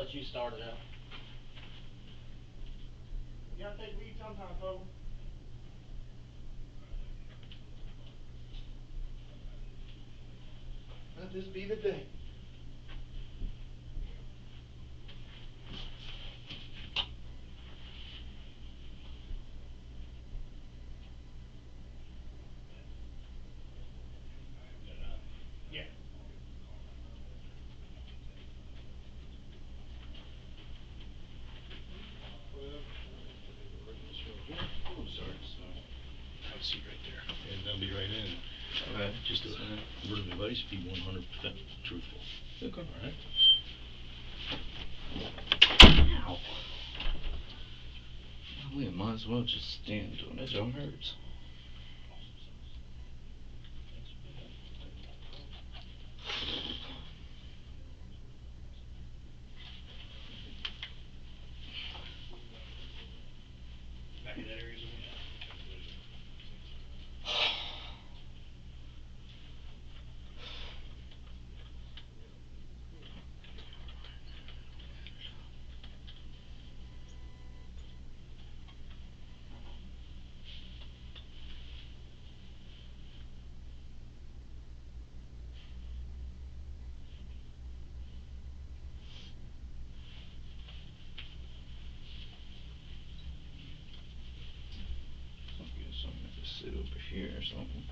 let you start it out. You gotta take lead sometime, folks. Let this be the day. Yeah. Oh, sorry. Have a seat right there. And they'll be right in. Okay. Just a word of advice, be 100% truthful. Okay. Alright? Ow. We might as well just stand on it. It hurts. Back in that area somewhere? I guess I'm gonna just sit over here or something.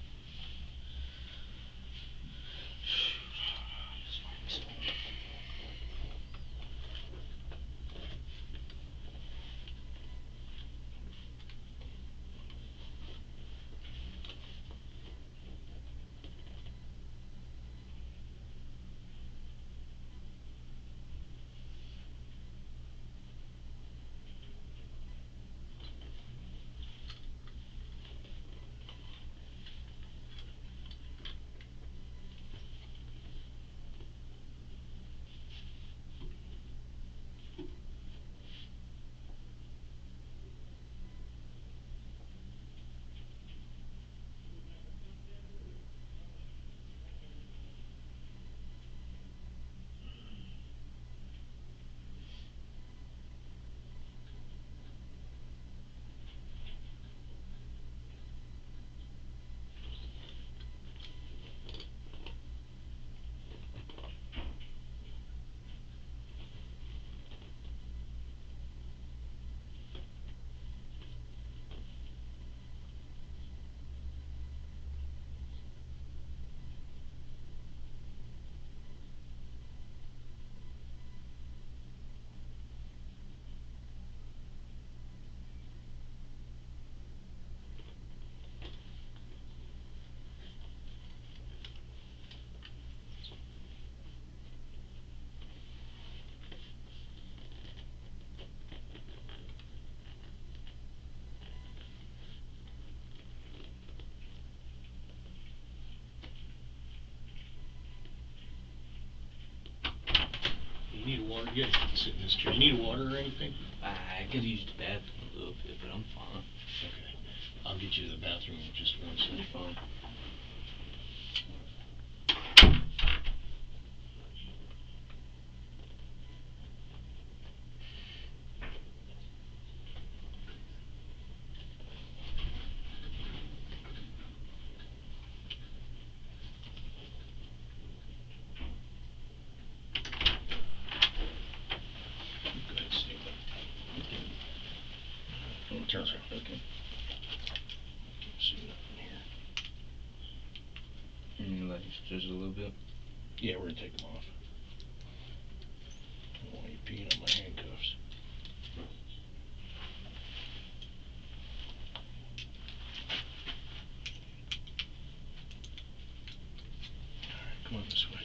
You need water? You guys can sit in this chair. You need water or anything? I could use the bathroom a little bit, but I'm fine. Okay. I'll get you to the bathroom in just 1 second. You're fine. Go ahead, stand up. Turn around. Okay. Sit up in here. You like just a little bit? Yeah, we're gonna take them off. I don't want you peeing on my handcuffs. Alright, come on this way.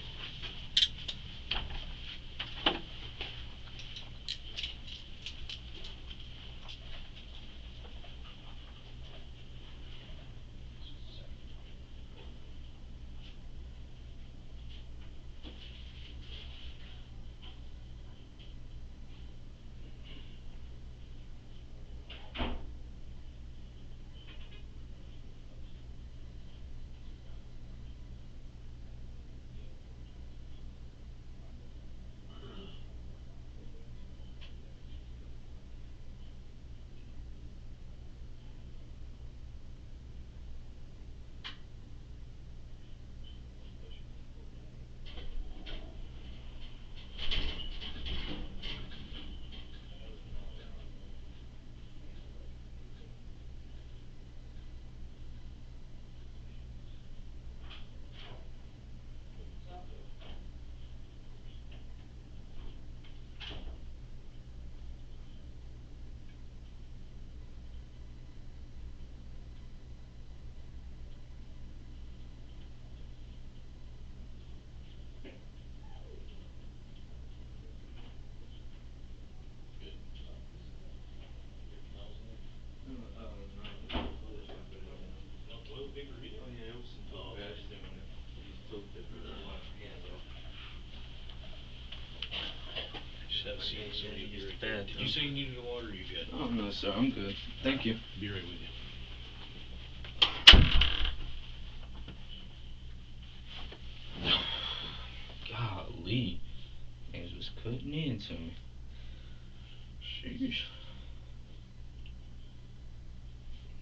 big burrito? Oh yeah, it was some Oh, bad okay. doing it. He's took the Wash your hands off. Just have seen somebody He's right bad, there. Did you say you needed a water? Or you good? Oh no, sir, I'm good. Thank you. Be right with you. Golly, things was cutting into me. Sheesh.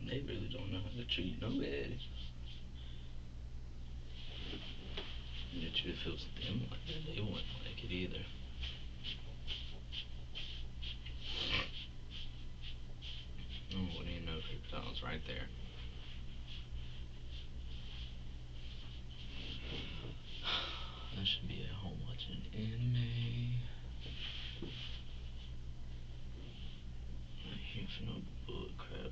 They really don't know how to treat nobody. And the truth feels them like that. They wouldn't like it either. Oh, what do you know? McDonald's right there. I should be at home watching anime. Not here for no bull crap.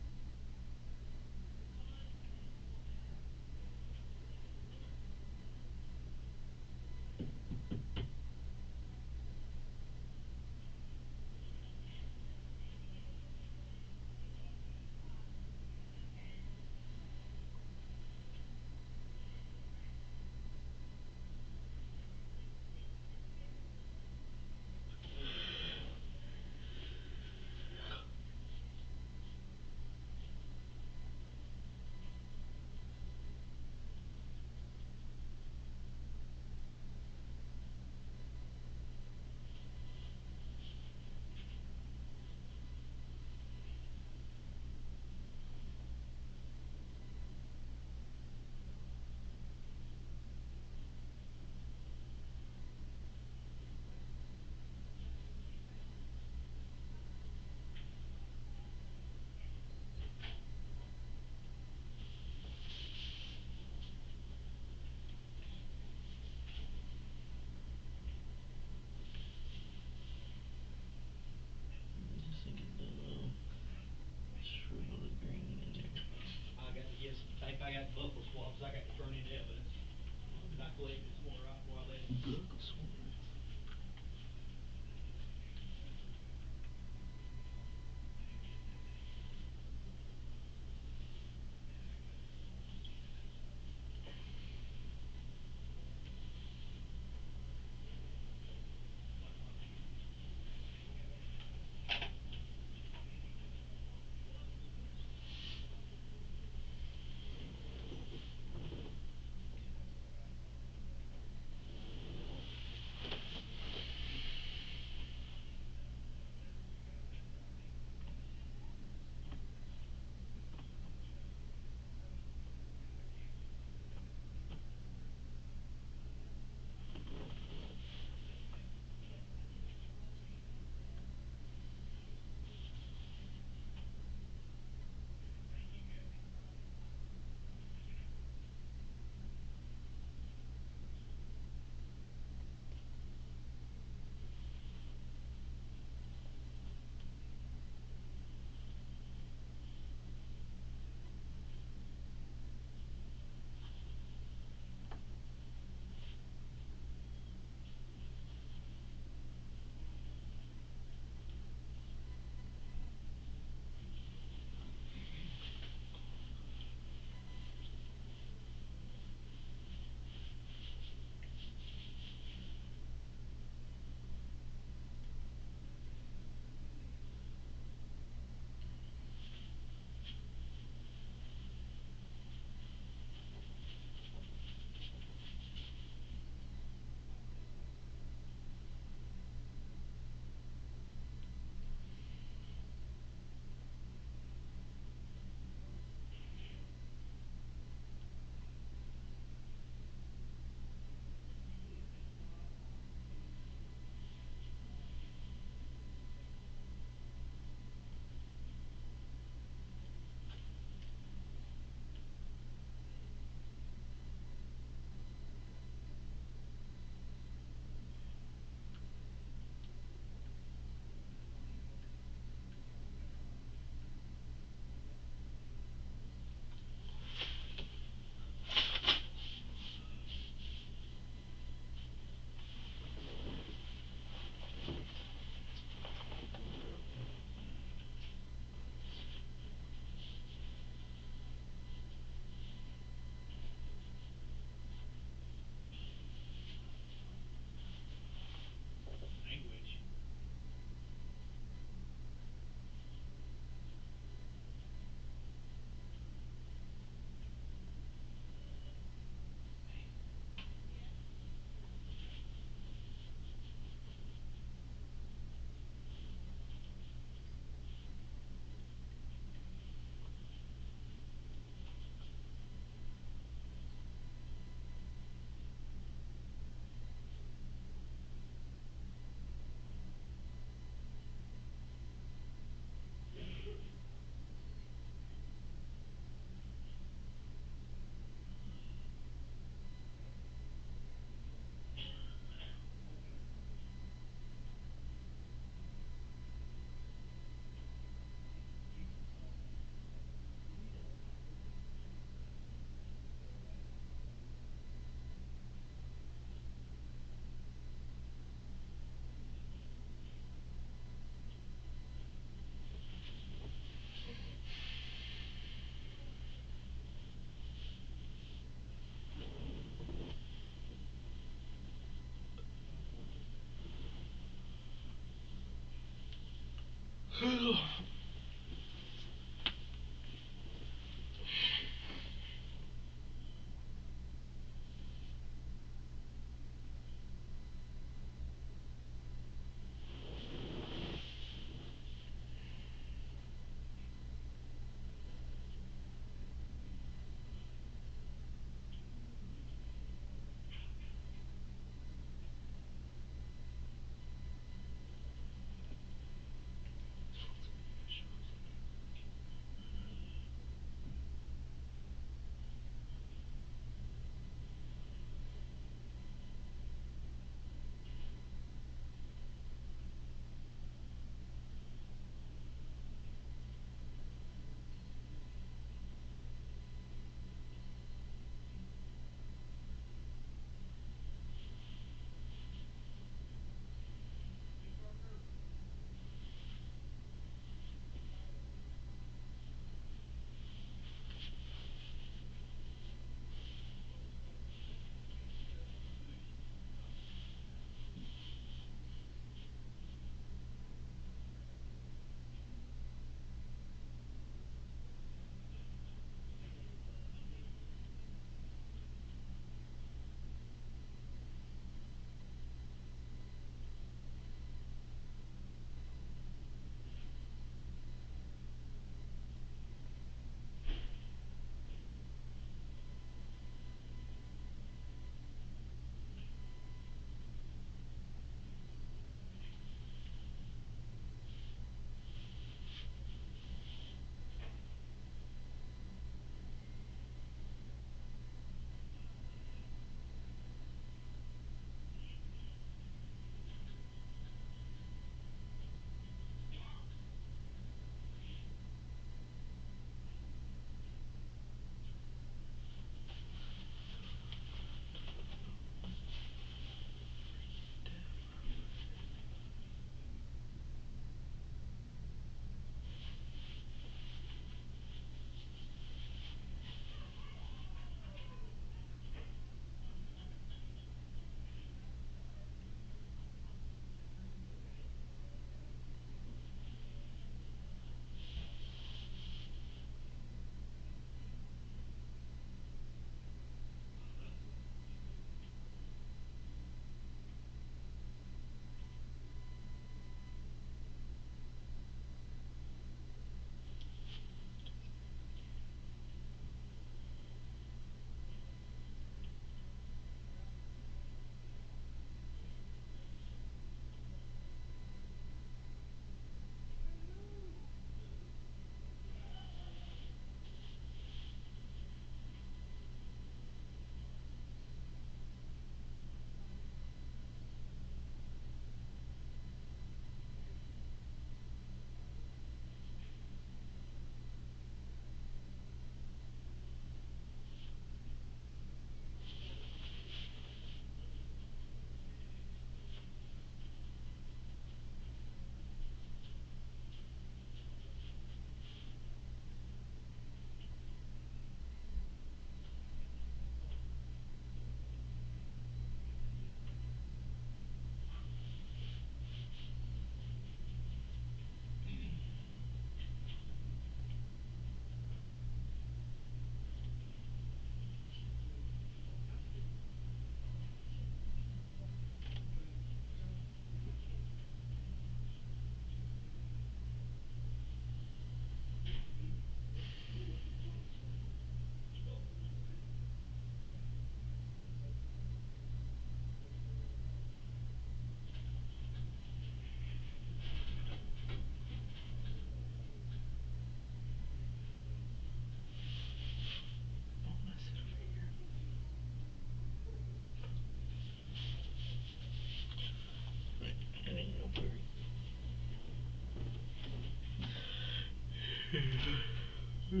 What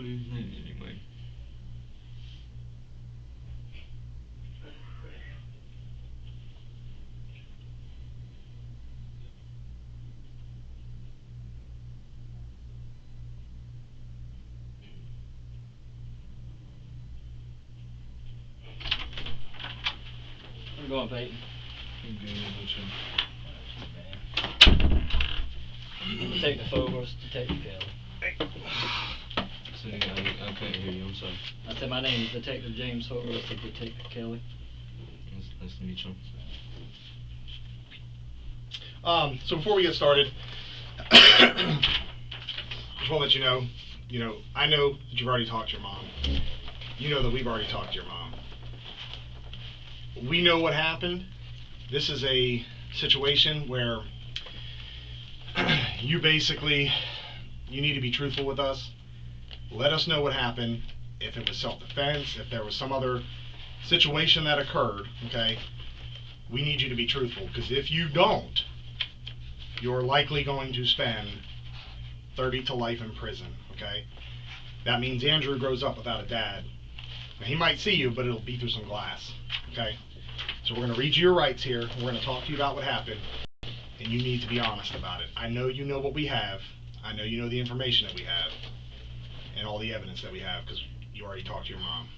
is it anyway? Where you going, Payton? I'm good, what's up? Man. Detective Fogel, Detective Kelly. So, I couldn't hear you, I'm sorry. I said my name is Detective James Fogel, Detective Kelly. Nice to meet you. So before we get started, just want to let you know, I know that you've already talked to your mom. You know that we've already talked to your mom. We know what happened. This is a situation where you need to be truthful with us. Let us know what happened. If it was self-defense, if there was some other situation that occurred, okay? We need you to be truthful, because if you don't, you're likely going to spend 30 to life in prison, okay? That means Andrew grows up without a dad. Now, he might see you, but it'll be through some glass, okay? So we're going to read you your rights here. We're going to talk to you about what happened, and you need to be honest about it. I know you know what we have. I know you know the information that we have and all the evidence that we have, because you already talked to your mom.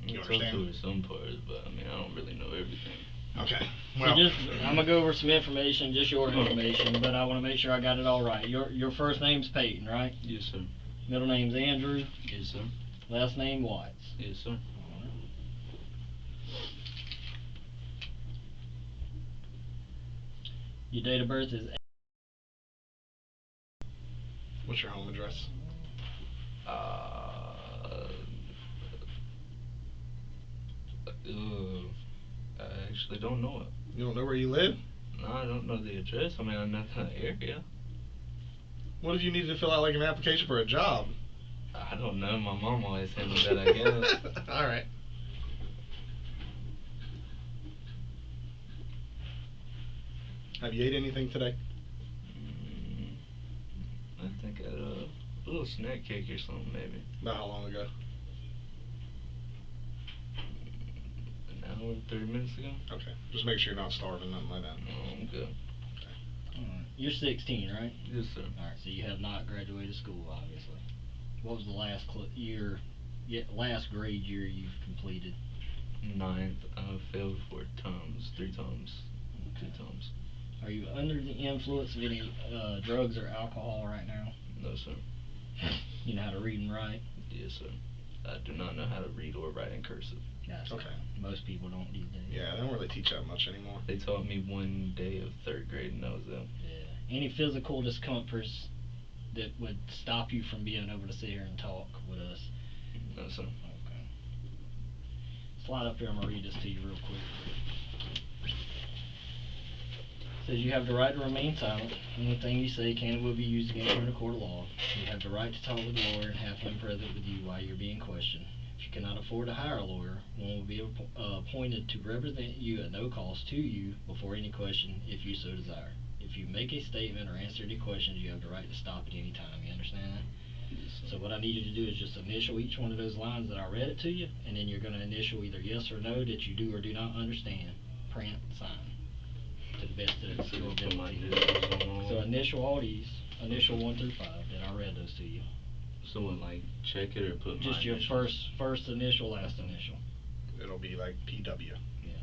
You understand? I talked to her some parts, but I mean, I don't really know everything. Okay. Well, so I'm gonna go over some information, just your information, but I want to make sure I got it all right. Your first name's Payton, right? Yes, sir. Middle name's Andrew. Yes, sir. Last name Watts. Yes, sir. Your date of birth is. What's your home address? I actually don't know it. You don't know where you live? No, I don't know the address. I mean, I know the area. What if you needed to fill out like an application for a job? I don't know. My mom always handles that, I guess. All right. Have you ate anything today? I think I had a little snack cake or something, maybe. About how long ago? An hour, 30 minutes ago. Okay. Just make sure you're not starving, nothing like that. No, I'm good. You're 16, right? Yes, sir. Alright, so you have not graduated school, obviously. What was the last last grade year you've completed? 9th. I failed 4 times, 3 times, Okay. 2 times. Are you under the influence of any drugs or alcohol right now? No, sir. You know how to read and write? Yes, sir. I do not know how to read or write in cursive. That's okay. Fine. Most people don't these days. Yeah, they don't really teach that much anymore. They taught me one day of 3rd grade, and that was it. Yeah. Any physical discomforts that would stop you from being able to sit here and talk with us? No, sir. Okay. Slide up here, I'm going to read this to you real quick. It says you have the right to remain silent. Anything you say can and will be used against you in a court of law. You have the right to talk with a lawyer and have him present with you while you're being questioned. If you cannot afford to hire a lawyer, one will be appointed to represent you at no cost to you before any question if you so desire. If you make a statement or answer any questions, you have the right to stop at any time. You understand that? Yes, so what I need you to do is just initial each one of those lines that I read it to you, and then you're going to initial either yes or no that you do or do not understand. Print, sign. To the best of your ability. So initial all these, initial 1 through 5, and I read those to you. Someone like check it or put just my your initials? first initial, last initial. It'll be like PW. Yeah.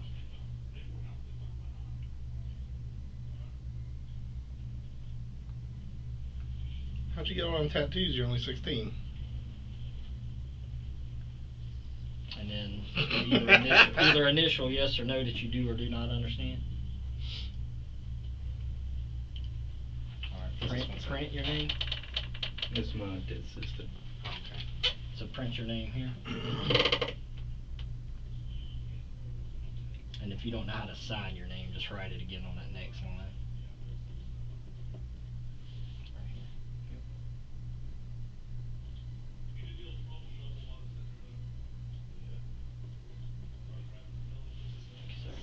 How'd you get all them tattoos? You're only 16. And then either initial yes or no that you do or do not understand. Alright, print your name. It's my dead sister. Okay. So print your name here. And if you don't know how to sign your name, just write it again on that next line. Right here. Yep. Thank you, sir.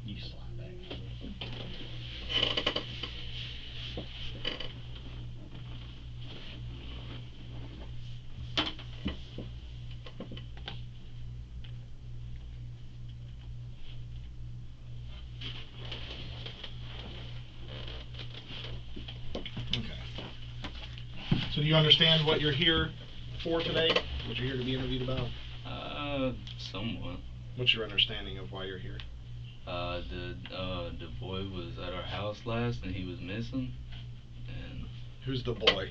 You slide back. So do you understand what you're here for today? What you're here to be interviewed about? Somewhat. What's your understanding of why you're here? The boy was at our house last and he was missing. And Who's the boy?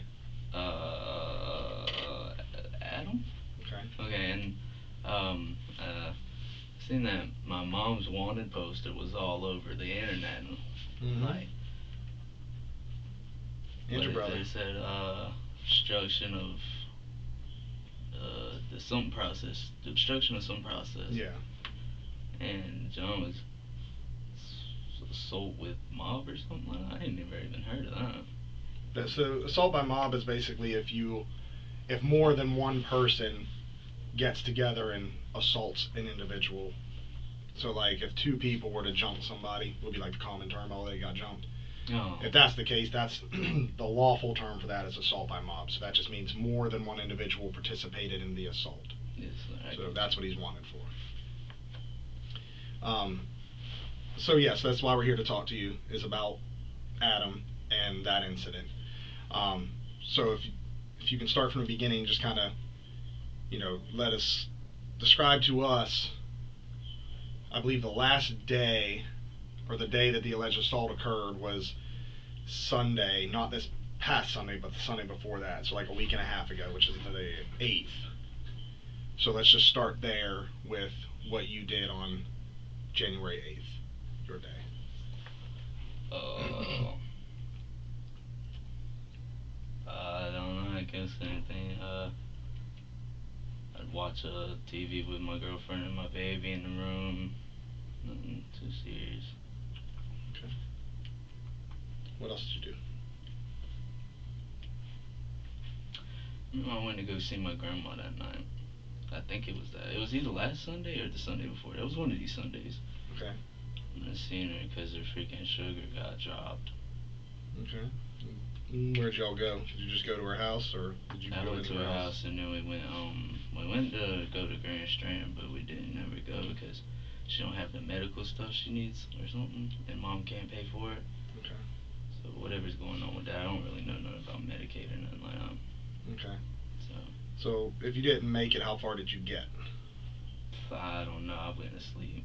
Adam. Okay. Okay, and seen that my mom's wanted poster was all over the internet. Mhm. Like, And your brother. They said obstruction of the some process, the obstruction of some process. Yeah. And John was assault with mob or something like that. I ain't never even heard of that. So assault by mob is basically if more than one person gets together and assaults an individual. So like if 2 people were to jump somebody, would be like the common term, oh, they got jumped. Oh. If that's the case, that's the lawful term for that is assault by mob. So that just means more than one individual participated in the assault. Yes, So that's what he's wanted for. So yes, that's why we're here to talk to you, is about Adam and that incident. So if you can start from the beginning, just kind of, let us describe to us, I believe the last day, or the day that the alleged assault occurred was Sunday, not this past Sunday, but the Sunday before that, so like a week and a half ago, which is the 8th. So let's just start there with what you did on January 8th, your day. I don't know, I guess anything. I'd watch TV with my girlfriend and my baby in the room. Nothing too serious. Okay. What else did you do? I went to go see my grandma that night. I think it was that. It was either last Sunday or the Sunday before. It was one of these Sundays. Okay. And I seen her because her freaking sugar got dropped. Okay. Where'd y'all go? Did you just go to her house, or did you I go went into to her her house? house and then we went to go to Grand Strand, but we didn't ever go because she don't have the medical stuff she needs or something, and mom can't pay for it. Okay. So whatever's going on with that, I don't really know nothing about Medicaid or nothing like that. Okay. So So if you didn't make it, how far did you get? I don't know. I went to sleep.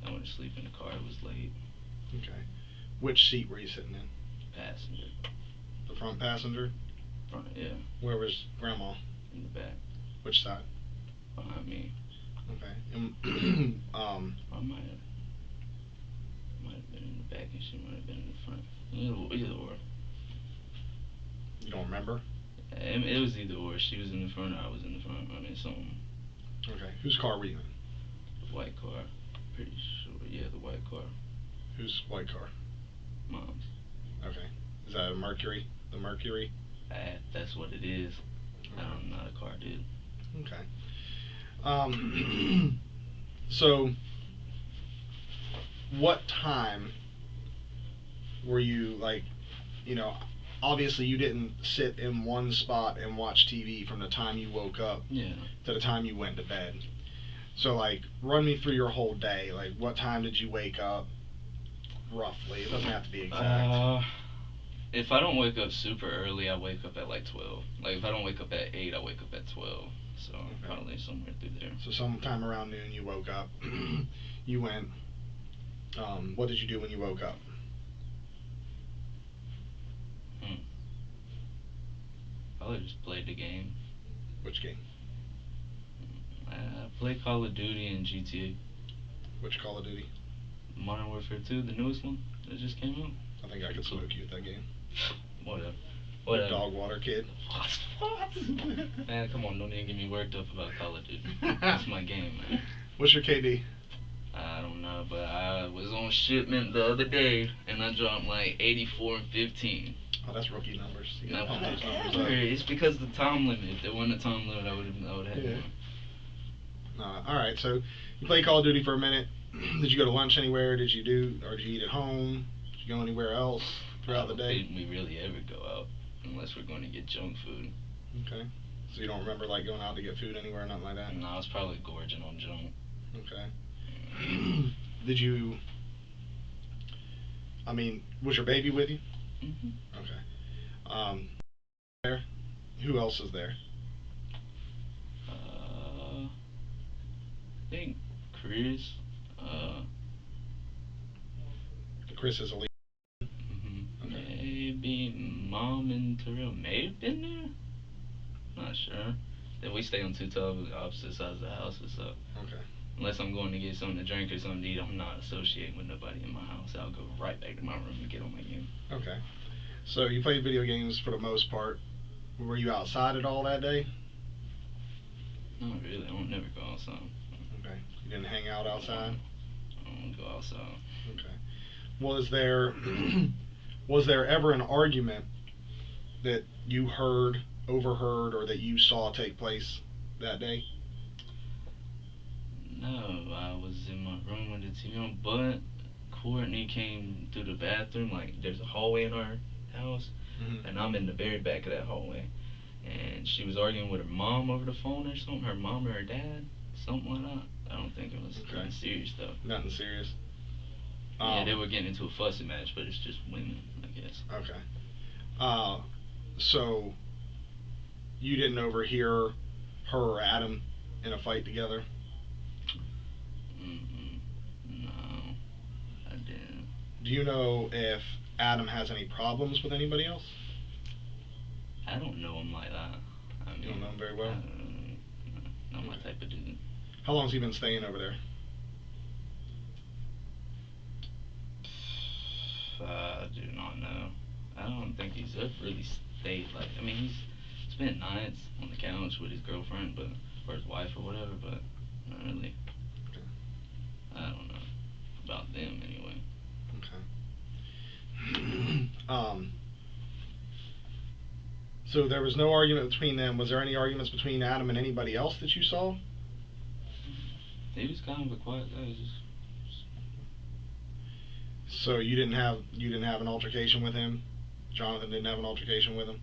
I went to sleep in the car. It was late. Okay. Which seat were you sitting in? Passenger. The front passenger? Front, yeah. Where was Grandma? In the back. Which side? Behind me. Okay. I might have been in the back and she might have been in the front. Either or. You don't remember? It was either or. She was in the front or I was in the front. I mean, something. Okay. Whose car were you in? The white car. Pretty sure. Yeah, the white car. Whose white car? Mom's. Okay. Is that a Mercury? The Mercury? That's what it is. I'm not a car dude. Okay. So, what time were you, like, obviously you didn't sit in one spot and watch TV from the time you woke up to the time you went to bed. So, like, run me through your whole day. Like, what time did you wake up, roughly? It doesn't have to be exact. If I don't wake up super early, I wake up at like 12. Like, if I don't wake up at 8, I wake up at 12. So, probably somewhere through there. So, sometime around noon you woke up. You went. What did you do when you woke up? Probably just played the game. Which game? I played Call of Duty and GTA. Which Call of Duty? Modern Warfare 2, the newest one that just came out. I think I could smoke you at that game. Whatever. Dog water kid. What? Man, come on, don't even get me worked up about Call of Duty. That's my game, man. What's your KD? I don't know, but I was on shipment the other day and I dropped like 84 and 15. Oh, that's rookie numbers. You No, gotta pump those numbers whatever. up. It's because of the time limit. If there wasn't a time limit, I would have had more. Alright, so you played Call of Duty for a minute. Did you go to lunch anywhere? Did you eat at home? Did you go anywhere else throughout the day? I don't think we really ever go out unless we're going to get junk food. Okay. So you don't remember like going out to get food anywhere or nothing like that? No, I was probably gorging on junk. Okay. Did you, was your baby with you? Mm-hmm. Okay. There? Who else is there? I think Chris, Chris is a lead. Mm-hmm. Okay. Maybe Mom and Terrell may have been there. Not sure. Then we stay on two totally opposite sides of the houses, so Okay. unless I'm going to get something to drink or something to eat, I'm not associating with nobody in my house. I'll go right back to my room and get on my game. Okay. So you played video games for the most part. Were you outside at all that day? Not really. I don't never go outside. Okay. You didn't hang out outside? I don't go outside. Okay. Was there ever an argument that you heard, overheard, or that you saw take place that day? No, I was in my room with the TV on, but Courtney came through the bathroom. Like, there's a hallway in our house, Mm-hmm. and I'm in the very back of that hallway. And she was arguing with her mom over the phone or something. Her mom or her dad, something like that. I don't think it was Okay. serious though. Nothing serious. Yeah, they were getting into a fussy match, but it's just women, I guess. Okay. So you didn't overhear her or Adam in a fight together? No, I didn't. Do you know if Adam has any problems with anybody else? I don't know him like that. I mean, You don't know him very well? Not my type of dude. How long's he been staying over there? I do not know. I don't think he's ever really stayed like. I mean, he's spent nights on the couch with his girlfriend, but or his wife or whatever, but not really. Okay. I don't know about them anyway. Okay. So there was no argument between them. Was there any arguments between Adam and anybody else that you saw? He was kind of a quiet guy. So you didn't have an altercation with him? Jonathan didn't have an altercation with him?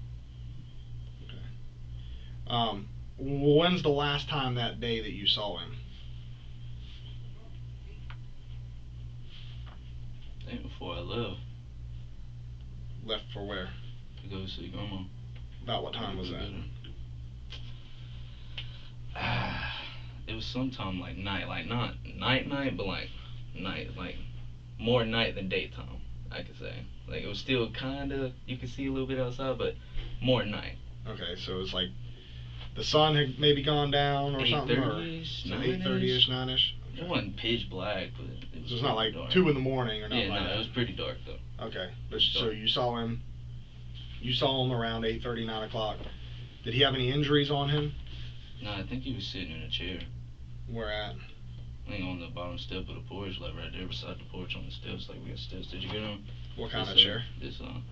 Okay. When's the last time that day that you saw him? I think before I left. Left for where? To go see Grandma. About what time was that? It was sometime like night, like not night, but like night, like more night than daytime, I could say. Like it was still kinda, you could see a little bit outside, but more night. Okay, so it's like the sun had maybe gone down or something, or 8:30-ish, so 8:30ish, 9ish. It wasn't pitch black, but it was. So it's not like dark. 2 in the morning or nothing Yeah, like no, that. it was pretty dark though. Okay, but so you saw him around 8:30, 9 o'clock. Did he have any injuries on him? No, I think he was sitting in a chair. Where at? I think on the bottom step of the porch, like right there beside the porch on the steps. Like we got steps. Did you get on? What kind of This, chair? This I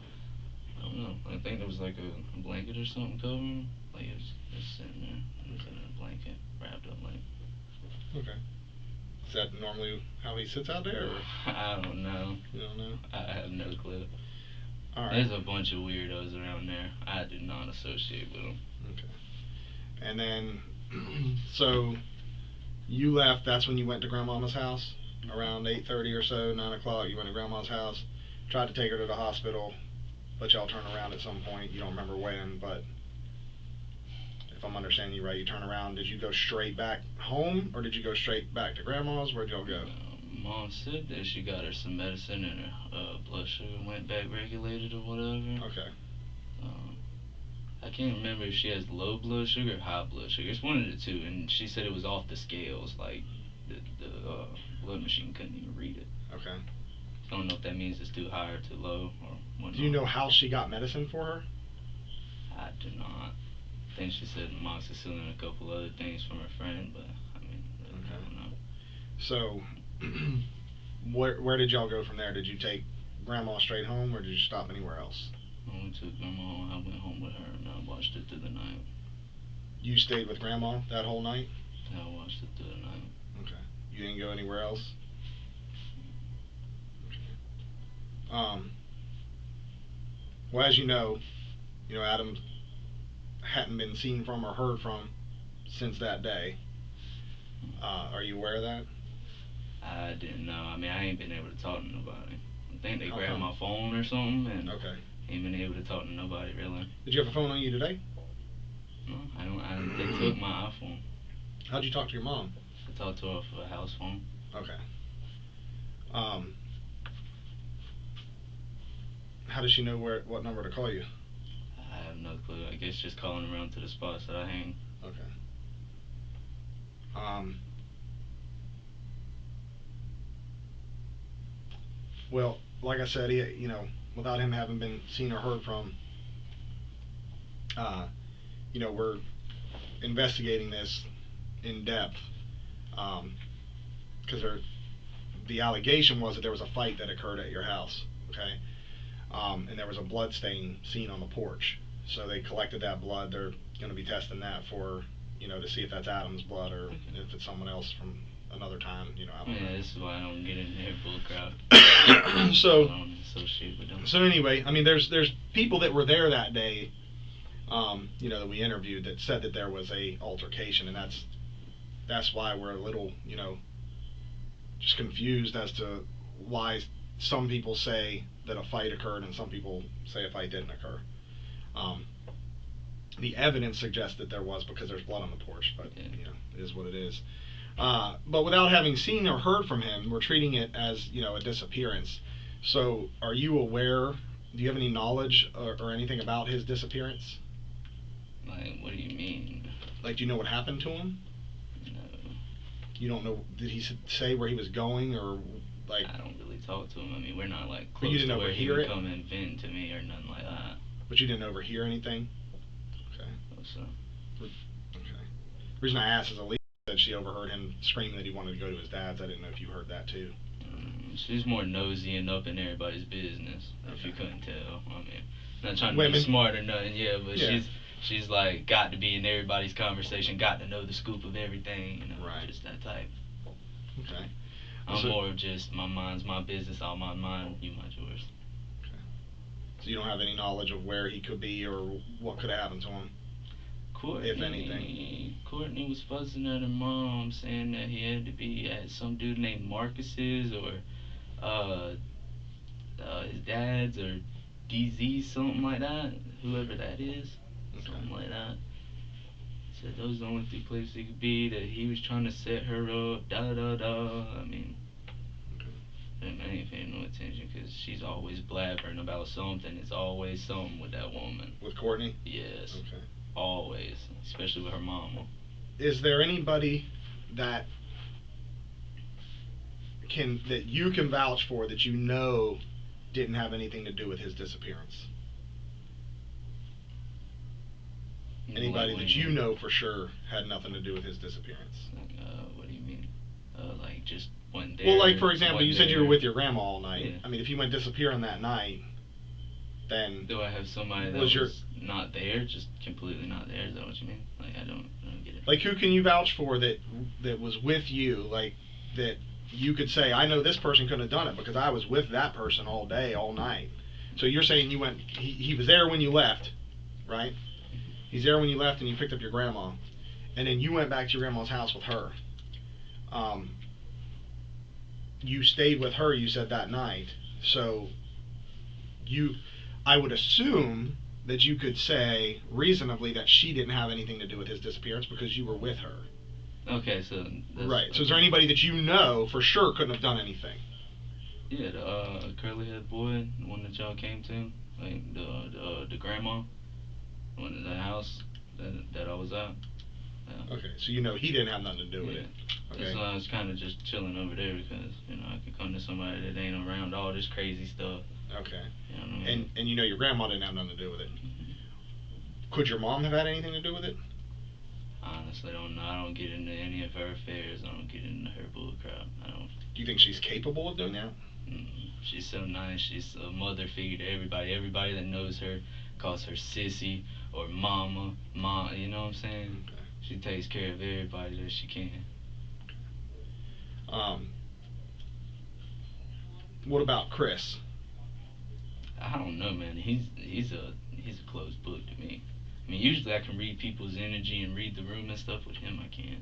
don't know. I think there was like a blanket or something covering him. Like it was sitting there. It was in a blanket, wrapped up like. Okay. Is that normally how he sits out there? Or? I don't know. You don't know? I have no clue. All right. There's a bunch of weirdos around there. I do not associate with them. Okay. And then, so you left. That's when you went to Grandmama's house around 8:30 or so, 9 o'clock. You went to Grandma's house, tried to take her to the hospital, but y'all turn around at some point. You don't remember when, but if I'm understanding you right, you turn around. Did you go straight back home, or did you go straight back to Grandma's? Where'd y'all go? Mom said that she got her some medicine and her blood sugar went back regulated or whatever. Okay. I can't remember if she has low blood sugar or high blood sugar. It's one of the two, and she said it was off the scales. Like the blood machine couldn't even read it. Okay. I don't know if that means it's too high or too low or whatnot. Do you know how she got medicine for her? I do not. I think she said amoxicillin and a couple other things from her friend, but I mean, I don't know. So, where did y'all go from there? Did you take Grandma straight home, or did you stop anywhere else? I went to Grandma. I went home with her, and I watched it through the night. You stayed with Grandma that whole night? I watched it through the night. Okay. You didn't go anywhere else? Okay. Well, as you know, Adam hadn't been seen from or heard from since that day. Are you aware of that? I didn't know. I mean, I ain't been able to talk to nobody. I think they How grabbed come? my phone or something, and Okay. ain't been able to talk to nobody really. Did you have a phone on you today? No, I don't. They took my iPhone. How'd you talk to your mom? I talked to her off of a house phone. Okay. How does she know what number to call you? I have no clue. I guess just calling around to the spots that I hang. Okay. Well, like I said, he, without him having been seen or heard from, we're investigating this in depth, because the allegation was that there was a fight that occurred at your house, okay, and there was a blood stain seen on the porch. So they collected that blood. They're going to be testing that for, to see if that's Adam's blood or if it's someone else from another time, I don't know. This is why I don't get in their bull crap. So, I don't associate with them. So anyway, I mean, there's people that were there that day, that we interviewed that said that there was a altercation, and that's why we're a little, just confused as to why some people say that a fight occurred and some people say a fight didn't occur. The evidence suggests that there was, because there's blood on the porch, but it is what it is. But without having seen or heard from him, we're treating it as a disappearance. So, are you aware? Do you have any knowledge or anything about his disappearance? Like, what do you mean? Like, do you know what happened to him? No. You don't know? Did he say where he was going, or like? I don't really talk to him. I mean, we're not like But you close didn't to where he overhear would it? come and vent to me or nothing like that. But you didn't overhear anything? Okay. So. Okay. The reason I asked is Alicia said she overheard him screaming that he wanted to go to his dad's. I didn't know if you heard that too. She's more nosy and up in everybody's business, if you couldn't tell. I mean, not trying to Women. be smart or nothing, but Yeah. she's like got to be in everybody's conversation, got to know the scoop of everything, Right. just that type. Okay. I'm So- more of just my mind's my business, I'll mind mine, you mind yours. So you don't have any knowledge of where he could be or what could have happened to him? If anything. Courtney was fussing at her mom, saying that he had to be at some dude named Marcus's or his dad's or DZ, something like that, whoever that is, something like that. Said those are the only 3 places he could be, that he was trying to set her up, I mean, I ain't paying no attention because she's always blabbering about something. It's always something with that woman. With Courtney? Yes. Okay. Always, especially with her mama. Is there anybody that you can vouch for that didn't have anything to do with his disappearance? Anybody that you know for sure had nothing to do with his disappearance? What do you mean? Like just wasn't there? Well, like for example, you said you were there. with your grandma all night. Yeah. I mean, if you went disappearing that night, then Do I have somebody that Was was not there, just completely not there? Is that what you mean? Like I don't get it. like who can you vouch for that was with you, like that you could say, I know this person couldn't have done it because I was with that person all day, all night. So you're saying you went, he was there when you left, right? He's there when you left and you picked up your grandma, and then you went back to your grandma's house with her. You stayed with her, you said, that night. So I would assume that you could say reasonably that she didn't have anything to do with his disappearance because you were with her. Okay, so Right. So is there anybody that you know for sure couldn't have done anything? Yeah, the curly head boy, the one that y'all came to, like the grandma, the one in the house that I was at. Yeah. Okay, so you know he didn't have nothing to do with Yeah. it. Okay. So I was kind of just chilling over there because I could come to somebody that ain't around all this crazy stuff. Okay. You know what I mean? And you know your grandma didn't have nothing to do with it. Mhm. Could your mom have had anything to do with it? Honestly, don't know. I don't get into any of her affairs. I don't get into her bull crap. I don't. Do you think she's capable of doing that? She's so nice. She's a mother figure to everybody. Everybody that knows her calls her sissy or mama, mom. You know what I'm saying? Okay. She takes care of everybody that she can. What about Chris? I don't know, man. He's a closed book to me. I mean, usually I can read people's energy and read the room and stuff. With him, I can't.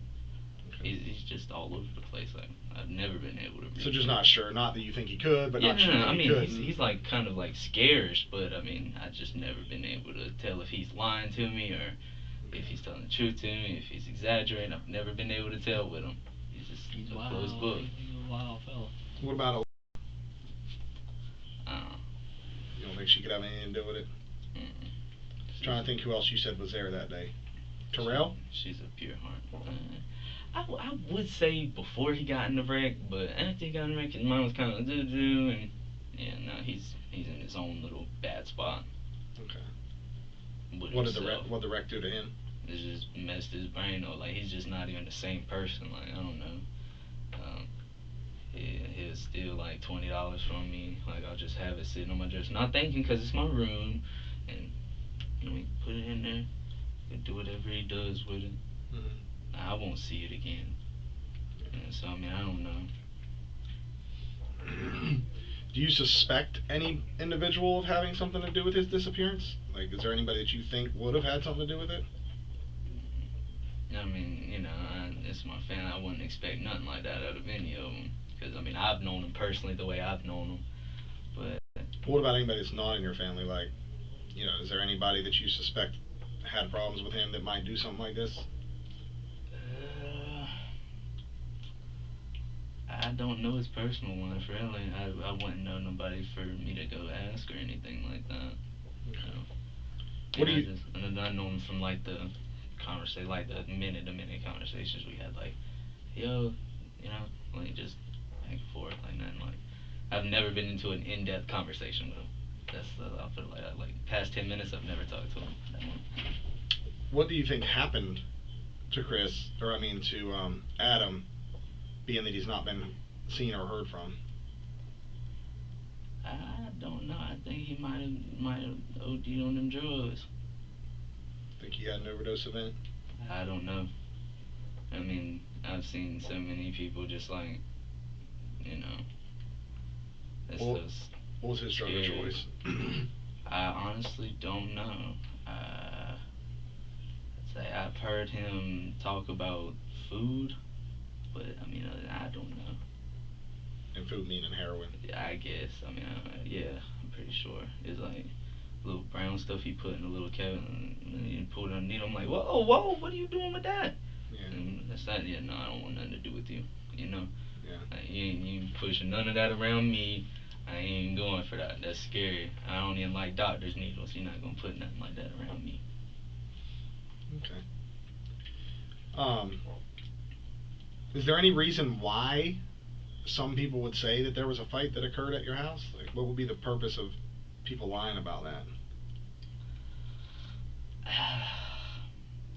Okay. He's just all over the place. Like I've never been able to read. So just not sure. Not that you think he could, but Yeah, not sure no, that I he mean, could. he's like kind of like scarish, but I mean, I just never been able to tell if he's lying to me or if he's telling the truth to me, if he's exaggerating. I've never been able to tell with him. He's a wild. closed book. He's a wild fella. What about I don't know. you don't think she could have anything to do with it? Trying to think who else you said was there that day. Terrell? She's a pure heart. I would say before he got in the wreck, but after he got in the wreck, his mom was kind of doo-doo, and yeah, now he's in his own little bad spot. Okay. With What did himself. the wreck do to him? It just messed his brain up. Like, he's just not even the same person. Like, I don't know. He'll steal like $20 from me. Like, I'll just have it sitting on my dresser, not thinking, because it's my room, and you know, he put it in there. He'll do whatever he does with it. I won't see it again. And so I mean, I don't know. Do you suspect any individual of having something to do with his disappearance? Like, is there anybody that you think would have had something to do with it? I mean, you know, it's my family. I wouldn't expect nothing like that out of any of them. Because, I mean, I've known him personally the way I've known him. But What about anybody that's not in your family? Like, you know, is there anybody that you suspect had problems with him that might do something like this? I don't know his personal life, really. I wouldn't know nobody for me to go ask or anything like that. What do you... I know him from, like, the conversation, like, the minute-to-minute conversations we had, like, yo, you know, like, just back and forth, like, nothing, like, I've never been into an in-depth conversation with him. I'll put it like that. Like, past 10 minutes, I've never talked to him. What do you think happened to Chris, or I mean to Adam, being that he's not been seen or heard from? I don't know. I think he might have OD'd on them drugs. Think he had an overdose event? I don't know. I mean, I've seen so many people just like, you know. What was his drug of choice? I honestly don't know. I'd say I've heard him talk about food, but I mean, I don't know. And food meaning heroin? I guess. I mean, yeah, I'm pretty sure. It's like little brown stuff he put in a little cabin and he pulled it underneath. I'm like, whoa, what are you doing with that? Yeah. And that's that. Yeah, no, I don't want nothing to do with you. You know. Yeah. Like, you ain't pushing none of that around me. I ain't going for that. That's scary. I don't even like doctor's needles. You're not gonna put nothing like that around me. Okay. Is there any reason why some people would say that there was a fight that occurred at your house? Like, what would be the purpose of people lying about that?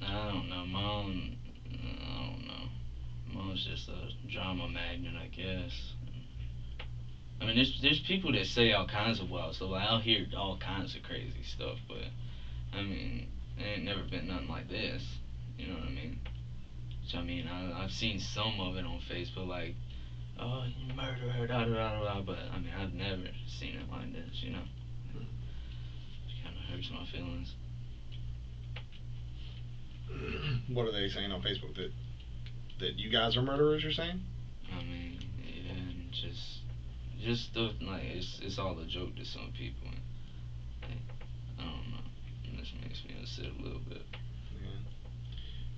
I don't know, Mom. I don't know. Mom's just a drama magnet, I guess. I mean, there's people that say all kinds of wild stuff. Like, I'll hear all kinds of crazy stuff, but I mean, it ain't never been nothing like this. You know what I mean? Which, I mean, I've seen some of it on Facebook, like, oh, you murder her, da da da da. But I mean, I've never seen it like this. You know, it kind of hurts my feelings. What are they saying on Facebook? That you guys are murderers? You're saying? I mean, yeah, and just stuff like it's all a joke to some people. And, I don't know. And this makes me upset a little bit. Yeah.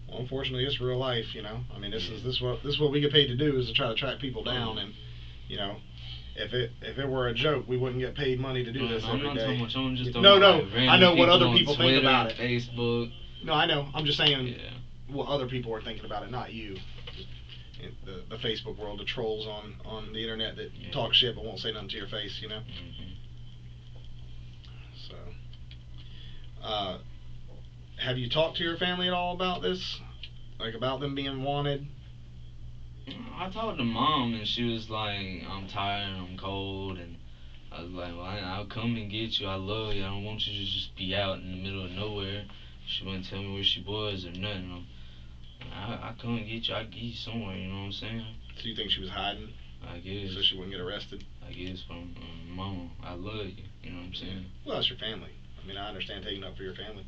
Well, unfortunately, it's real life. You know. I mean, this is what we get paid to do, is to try to track people down. And you know, if it were a joke, we wouldn't get paid money to do this every day. I'm not talking much. I'm just talking No, about, like, I know what other on people Twitter, think about it. Facebook. No, I know. I'm just saying. Yeah. What other people are thinking about it, not you. The Facebook world, the trolls on the internet that talk shit but won't say nothing to your face, you know. So, have you talked to your family at all about this, like about them being wanted? I talked to Mom and she was like, I'm tired, I'm cold, and I was like, well, I'll come and get you. I love you. I don't want you to just be out in the middle of nowhere. She wouldn't tell me where she was or nothing. I come and get you. I'll get you somewhere, you know what I'm saying? So you think she was hiding? I guess. So she wouldn't get arrested? I guess, but Mama, I love you, you know what I'm saying? Well, that's your family. I mean, I understand taking up for your family.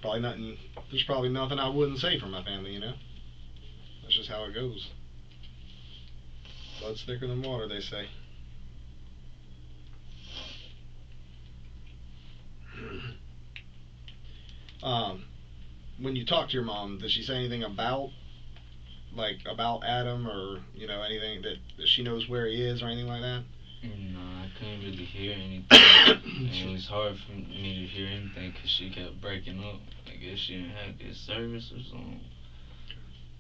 There's probably nothing I wouldn't say for my family, you know? That's just how it goes. Blood's thicker than water, they say. When you talk to your mom, does she say anything about Adam, or, you know, anything that she knows where he is or anything like that? No, I couldn't really hear anything. And it was hard for me to hear anything because she kept breaking up. I guess she didn't have good service or something.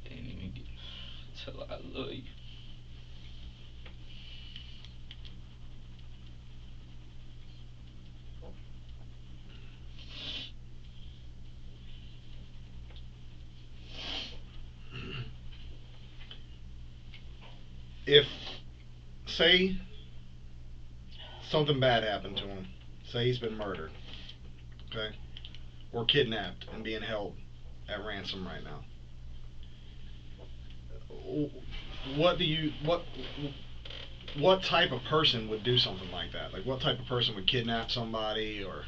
Didn't even get tell her I love you. If, say, something bad happened to him, say he's been murdered, okay, or kidnapped and being held at ransom right now, what type of person would do something like that? Like, what type of person would kidnap somebody, or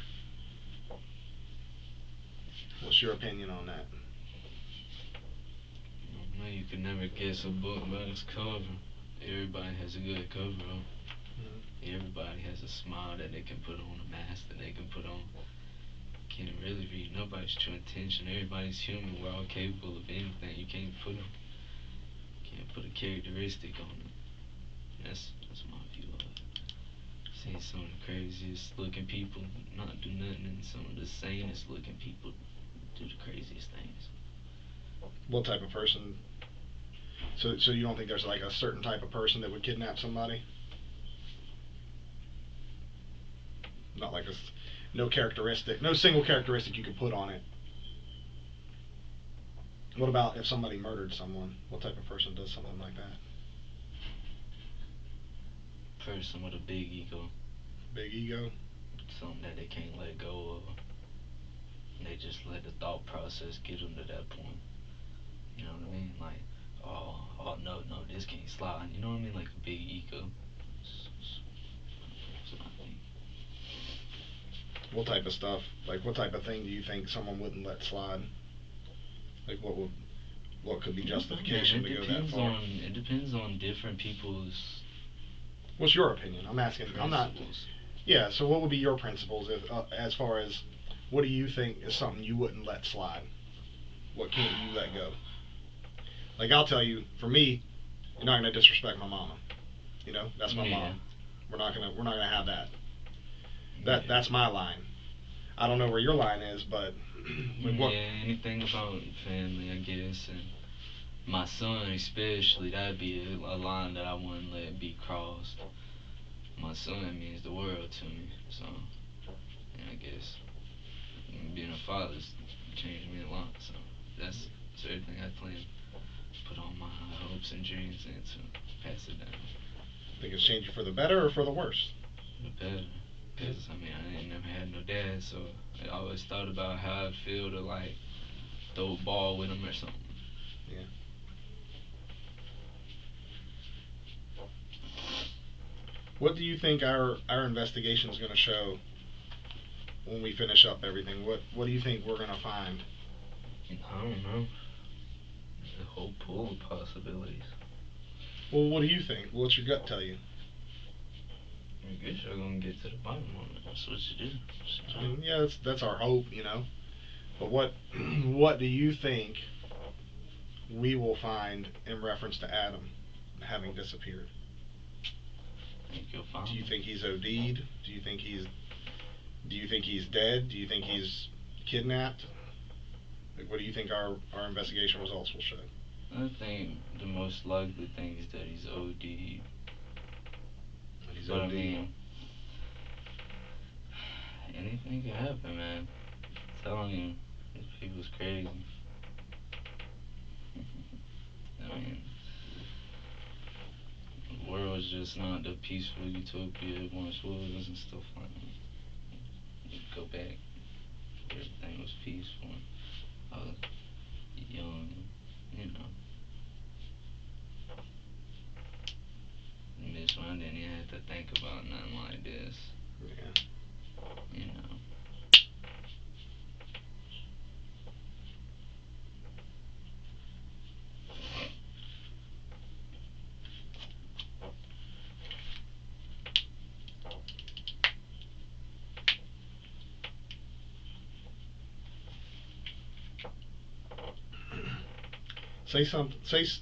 what's your opinion on that? No, you can never guess a book by its cover. Everybody has a good cover up. Everybody has a smile that they can put on, a mask that they can put on. Can't really read nobody's true intention. Everybody's human. We're all capable of anything. You can't put a characteristic on them. That's my view of it. Seen some of the craziest looking people not do nothing, and some of the sanest looking people do the craziest things. What type of person? So you don't think there's like a certain type of person that would kidnap somebody? Not like no single characteristic you could put on it. What about if somebody murdered someone? What type of person does something like that? Person with a big ego. Big ego? Something that they can't let go of. They just let the thought process get them to that point. You know what I mean? Like, oh no, this can't slide. You know what I mean? Like a big ego. That's what I think. What type of stuff? Like, what type of thing do you think someone wouldn't let slide? Like, what could be justification to go that far? It depends on different people's. What's your opinion? I'm asking. Principles. I'm not. Yeah. So, what would be your principles as far as what do you think is something you wouldn't let slide? What can't you let go? Like, I'll tell you, for me, you're not gonna disrespect my mama. You know, that's my mom. We're not gonna have that. That's my line. I don't know where your line is, but anything about family, I guess, and my son especially, that'd be a line that I wouldn't let be crossed. My son means the world to me, so I guess being a father's changed me a lot. So that's everything I plan to put all my hopes and dreams into, pass it down. Think it's changed you for the better or for the worse? The better. Because, I mean, I ain't never had no dad, so I always thought about how I'd feel to, like, throw a ball with him or something. Yeah. What do you think our investigation is going to show when we finish up everything? What do you think we're going to find? I don't know. The whole pool of possibilities. Well, what do you think? What's your gut tell you? I guess you're gonna get to the bottom of it. That's what you do. I mean, yeah, that's our hope, you know. But what do you think we will find in reference to Adam having disappeared? I think you'll find. Do you think he's OD'd? Do you think he's dead? Do you think he's kidnapped? Like, what do you think our investigation results will show? I think the most likely thing is that he's OD'd. But I mean, anything can happen, man. I'm telling you, these people's crazy. I mean, the world's just not the peaceful utopia it once was and stuff like that. You go back, everything was peaceful. I was young, you know. And this one, I didn't even have to think about nothing like this. Yeah. You know.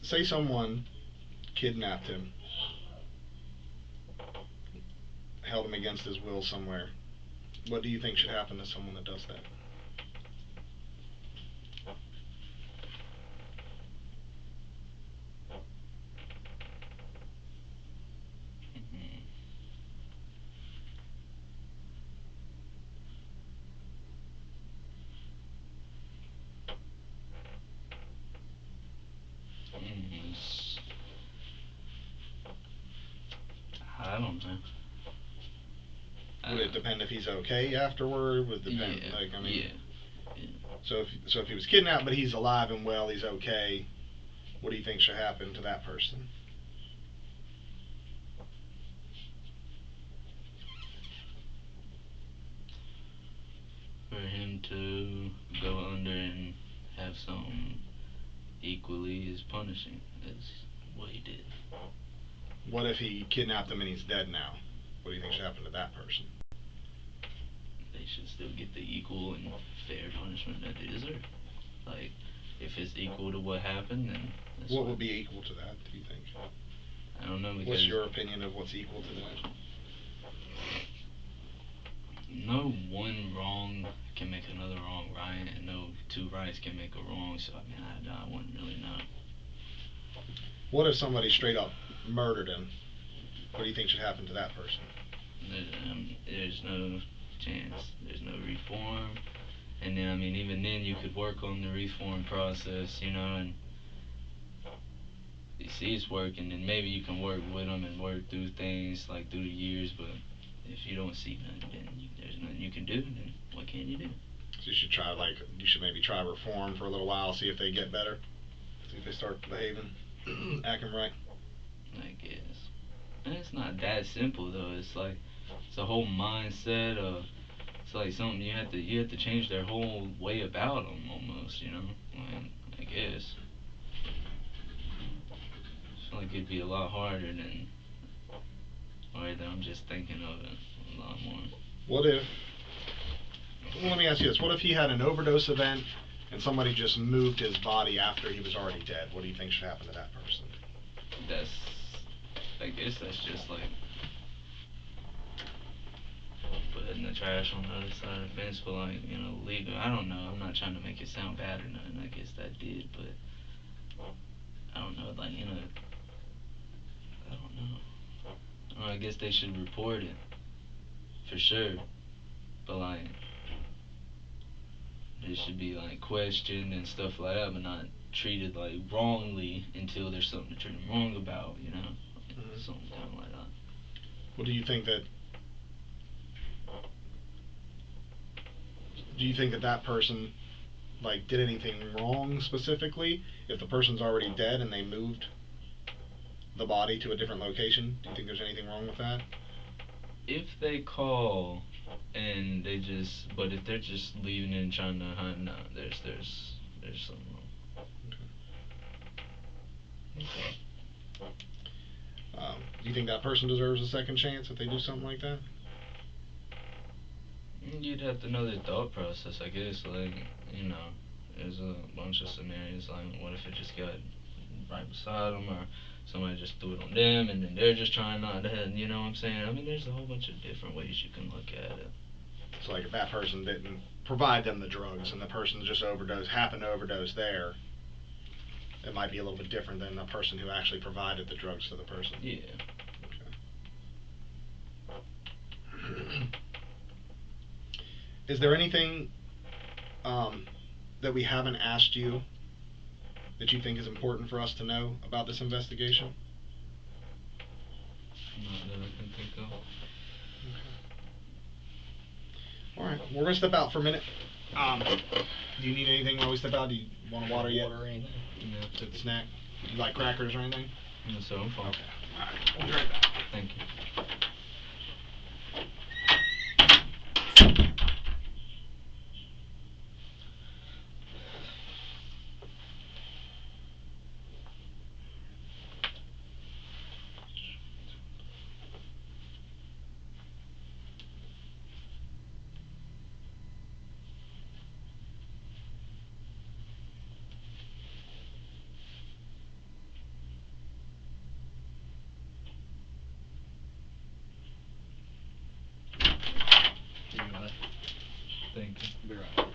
Say someone kidnapped him held him against his will somewhere. What do you think should happen to someone that does that? I don't know. Would it depend if he's okay afterward? Would it depend, Yeah, like, I mean, yeah. so if he was kidnapped but he's alive and well, he's okay, what do you think should happen to that person? For him to go under and have something equally as punishing as what he did. What if he kidnapped him and he's dead now? What do you think should happen to that person? They should still get the equal and fair punishment that they deserve. Like, if it's equal to what happened, then that's What would be equal to that, do you think? I don't know, because What's your opinion of what's equal to that? no one wrong can make another wrong right, and no two rights can make a wrong, so I mean, I wouldn't really know. What if somebody straight up murdered him? What do you think should happen to that person? There's no chance. There's no reform. And then, I mean, even then you could work on the reform process, you know, and you see it's working, and maybe you can work with them and work through things, like, through the years, but if you don't see nothing, then there's nothing you can do, then what can you do? So you should maybe try reform for a little while, see if they get better, see if they start behaving, acting right. I guess. And it's not that simple, though. It's like, it's a whole mindset of, it's like something you have to change their whole way about them, almost, you know? I guess. I feel like it'd be a lot harder than, or that I'm just thinking of it a lot more. What if, well, let me ask you this, what if he had an overdose event and somebody just moved his body after he was already dead? What do you think should happen to that person? I guess that's just like putting the trash on the other side of the fence, but like, you know, legal. I don't know. I'm not trying to make it sound bad or nothing. I guess that did, but I don't know. Like, you know, I don't know. I guess they should report it for sure, but like, they should be like questioned and stuff like that, but not treated like wrongly until there's something to treat them wrong about, you know, something kind of like that. Well, do you think that person, like, did anything wrong specifically? If the person's already dead and they moved the body to a different location, do you think there's anything wrong with that? If they call and but if they're just leaving and trying to hide, no, there's something wrong. Do you think that person deserves a second chance if they do something like that? You'd have to know their thought process, I guess. Like, you know, there's a bunch of scenarios. Like, what if it just got right beside them, or somebody just threw it on them, and then they're just trying not to, you know what I'm saying? I mean, there's a whole bunch of different ways you can look at it. So, like, if that person didn't provide them the drugs and the person just happened to overdose there, it might be a little bit different than the person who actually provided the drugs to the person. Yeah. Okay. Is there anything that we haven't asked you that you think is important for us to know about this investigation? Not that I can think of. Okay. Alright, we're going to step out for a minute. Do you need anything while we step out? Do you want water yet? Water or anything? No. To the snack? Do you like crackers or anything? No, so I'm fine. Okay. Alright, we'll be right back. Thank you. Thank you. Be right.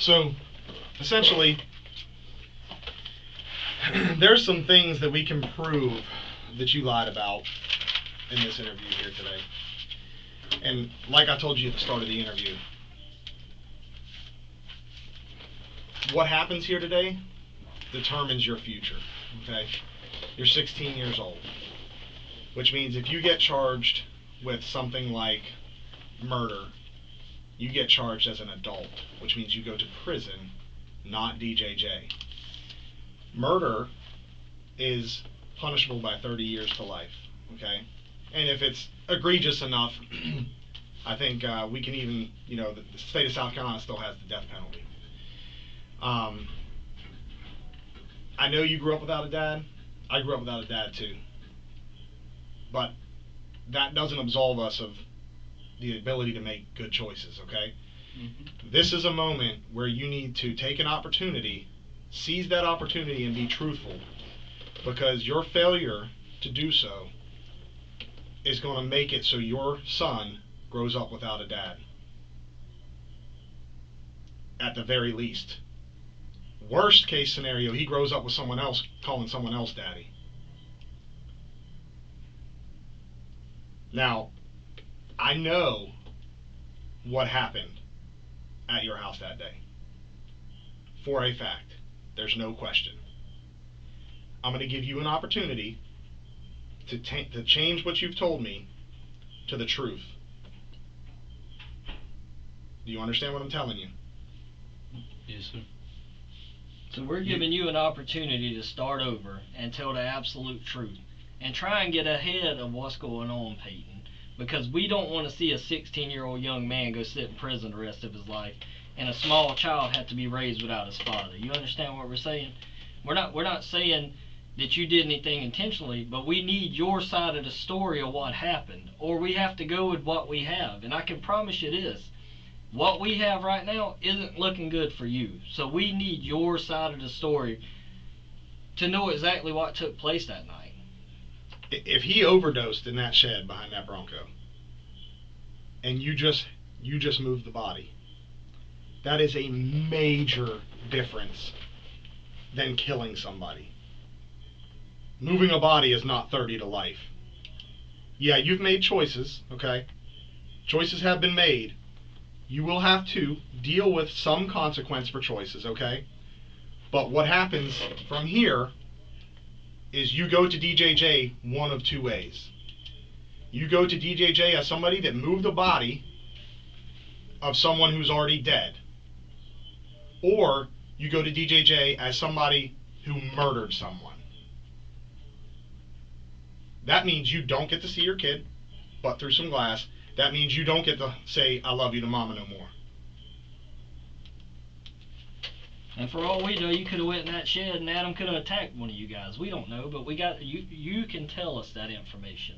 So, essentially, there's some things that we can prove that you lied about in this interview here today. And like I told you at the start of the interview, what happens here today determines your future, okay? You're 16 years old, which means if you get charged with something like murder, you get charged as an adult, which means you go to prison, not DJJ. Murder is punishable by 30 years to life, okay? And if it's egregious enough, I think we can even, you know, the state of South Carolina still has the death penalty. I know you grew up without a dad. I grew up without a dad too. But that doesn't absolve us of the ability to make good choices, okay? Mm-hmm. This is a moment where you need to take an opportunity, seize that opportunity, and be truthful, because your failure to do so is going to make it so your son grows up without a dad. At the very least. Worst case scenario, he grows up with someone else calling someone else daddy. Now, I know what happened at your house that day. For a fact. There's no question. I'm going to give you an opportunity to change what you've told me to the truth. Do you understand what I'm telling you? Yes, sir. So we're giving you an opportunity to start over and tell the absolute truth and try and get ahead of what's going on, Payton, because we don't want to see a 16-year-old young man go sit in prison the rest of his life and a small child have to be raised without his father. You understand what we're saying? We're not saying that you did anything intentionally, but we need your side of the story of what happened, or we have to go with what we have. And I can promise you this, what we have right now isn't looking good for you. So we need your side of the story to know exactly what took place that night. If he overdosed in that shed behind that Bronco, and you just moved the body, that is a major difference than killing somebody. Moving a body is not 30 to life. Yeah, you've made choices, okay? Choices have been made. You will have to deal with some consequence for choices, okay? But what happens from here is you go to DJJ one of two ways. You go to DJJ as somebody that moved a body of someone who's already dead. Or you go to DJJ as somebody who murdered someone. That means you don't get to see your kid, but through some glass. That means you don't get to say, I love you to mama no more. And for all we know, you could have went in that shed and Adam could have attacked one of you guys. We don't know, but we got you can tell us that information.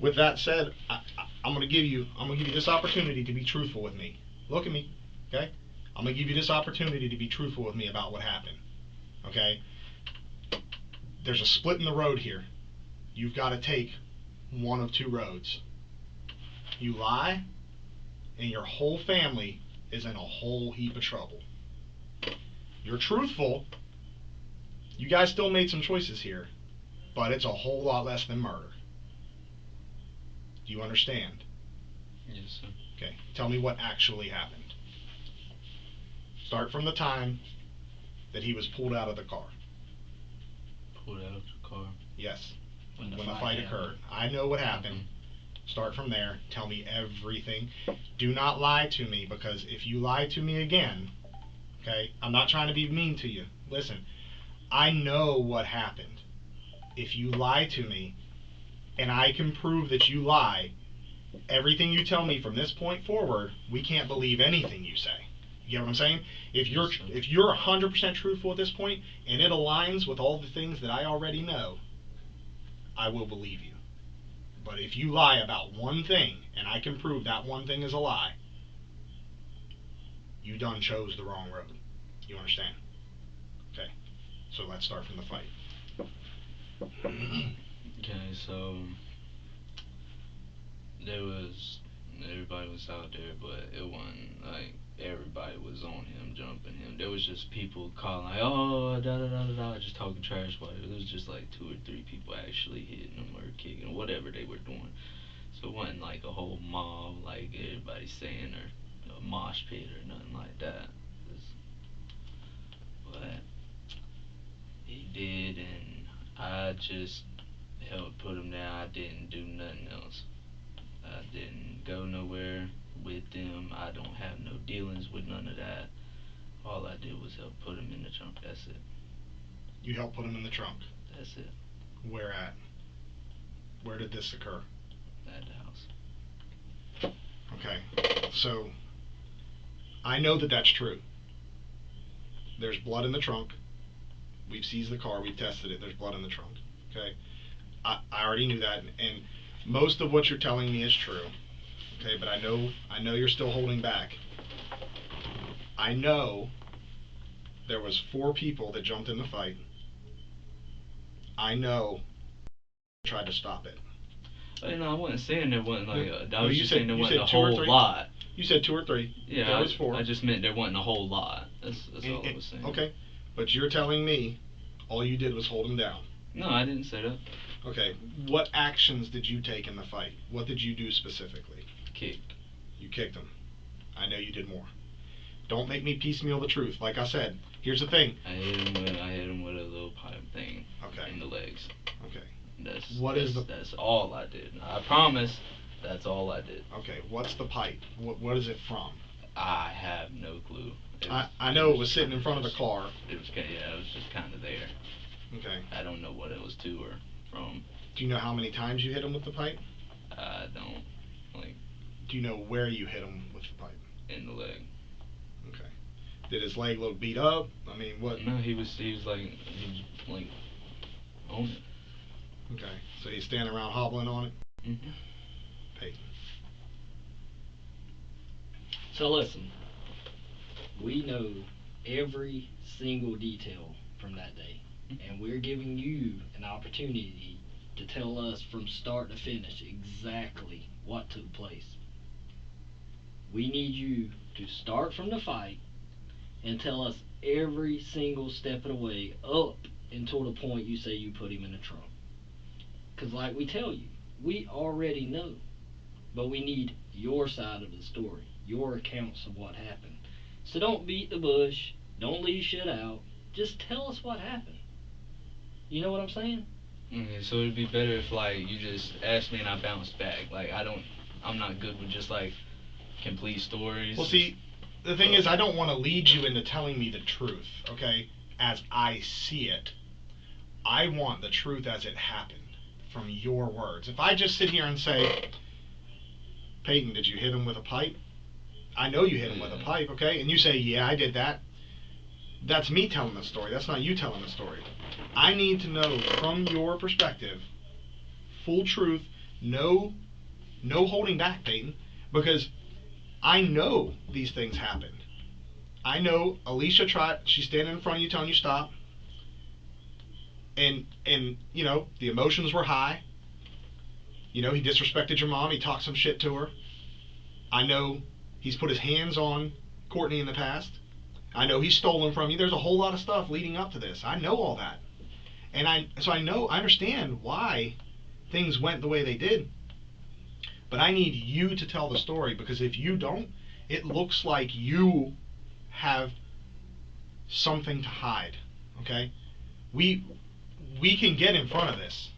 With that said, I'm gonna give you this opportunity to be truthful with me. Look at me, okay? I'm gonna give you this opportunity to be truthful with me about what happened. Okay? There's a split in the road here. You've got to take one of two roads. You lie, and your whole family is in a whole heap of trouble. You're truthful. You guys still made some choices here, but it's a whole lot less than murder. Do you understand? Yes, sir. Okay, tell me what actually happened. Start from the time that he was pulled out of the car. Pulled out of the car. Yes, When the when the fight fight happened. occurred. I know what happened. Start from there. Tell me everything. Do not lie to me, because if you lie to me again, okay, I'm not trying to be mean to you. Listen, I know what happened. If you lie to me, and I can prove that you lie, everything you tell me from this point forward, we can't believe anything you say. You get what I'm saying? If you're 100% truthful at this point, and it aligns with all the things that I already know, I will believe you. But if you lie about one thing, and I can prove that one thing is a lie, you done chose the wrong road. You understand? Okay, so let's start from the fight. Okay, so there was Everybody was out there, but it wasn't like everybody was on him, jumping him. There was just people calling like, oh, da da da da da, just talking trash about it. It was just like 2 or 3 people actually hitting him or kicking him, whatever they were doing. So it wasn't like a whole mob like everybody saying, or a mosh pit or nothing like that. But he did, and I just helped put him down. I didn't do nothing else. I didn't go nowhere with them. I don't have no dealings with none of that. All I did was help put him in the trunk. That's it. You helped put him in the trunk. That's it. Where at? Where did this occur? At the house. Okay, so I know that that's true. There's blood in the trunk. We've seized the car. We've tested it. There's blood in the trunk. Okay, I already knew that, and most of what you're telling me is true. Okay, but I know you're still holding back. I know there was 4 people that jumped in the fight. I know tried to stop it. You know, I wasn't saying there wasn't like I was you just said- saying there you wasn't said a 2 or whole 3? lot. You said 2 or 3. Yeah, there was 4. I just meant there wasn't a whole lot. That's all I was saying. Okay, but you're telling me all you did was hold him down. No, I didn't say that. Okay, what actions did you take in the fight? What did you do specifically? Kicked. You kicked him. I know you did more. Don't make me piecemeal the truth. Like I said, here's the thing. I hit him with a little pipe thing. Okay. In the legs. Okay. That's all I did. I promise. That's all I did. Okay. What's the pipe? What is it from? I have no clue. I know it was sitting in front of the car. It was it was just kind of there. Okay. I don't know what it was to or from. Do you know how many times you hit him with the pipe? I don't. Like. Do you know where you hit him with the pipe? In the leg. Okay. Did his leg look beat up? I mean, what? No, he was like on it. Okay. So he's standing around hobbling on it? Mhm. Payton. So listen, we know every single detail from that day, and we're giving you an opportunity to tell us from start to finish exactly what took place. We need you to start from the fight and tell us every single step of the way up until the point you say you put him in the trunk. Because like we tell you, we already know, but we need your side of the story, your accounts of what happened. So don't beat the bush, don't leave shit out, just tell us what happened. You know what I'm saying? Okay, so it'd be better if like you just asked me and I bounced back. Like I'm not good with just like complete stories. Well, see, the thing is, I don't want to lead you into telling me the truth, okay, as I see it. I want the truth as it happened, from your words. If I just sit here and say, Payton, did you hit him with a pipe? I know you hit him with a pipe, okay? And you say, yeah, I did that. That's me telling the story. That's not you telling the story. I need to know from your perspective, full truth, no holding back, Payton, because I know these things happened. I know Alicia she's standing in front of you telling you stop. And you know, the emotions were high. You know, he disrespected your mom, he talked some shit to her. I know he's put his hands on Courtney in the past. I know he's stolen from you. There's a whole lot of stuff leading up to this. I know all that. And I understand why things went the way they did. But I need you to tell the story, because if you don't, it looks like you have something to hide. Okay? We can get in front of this.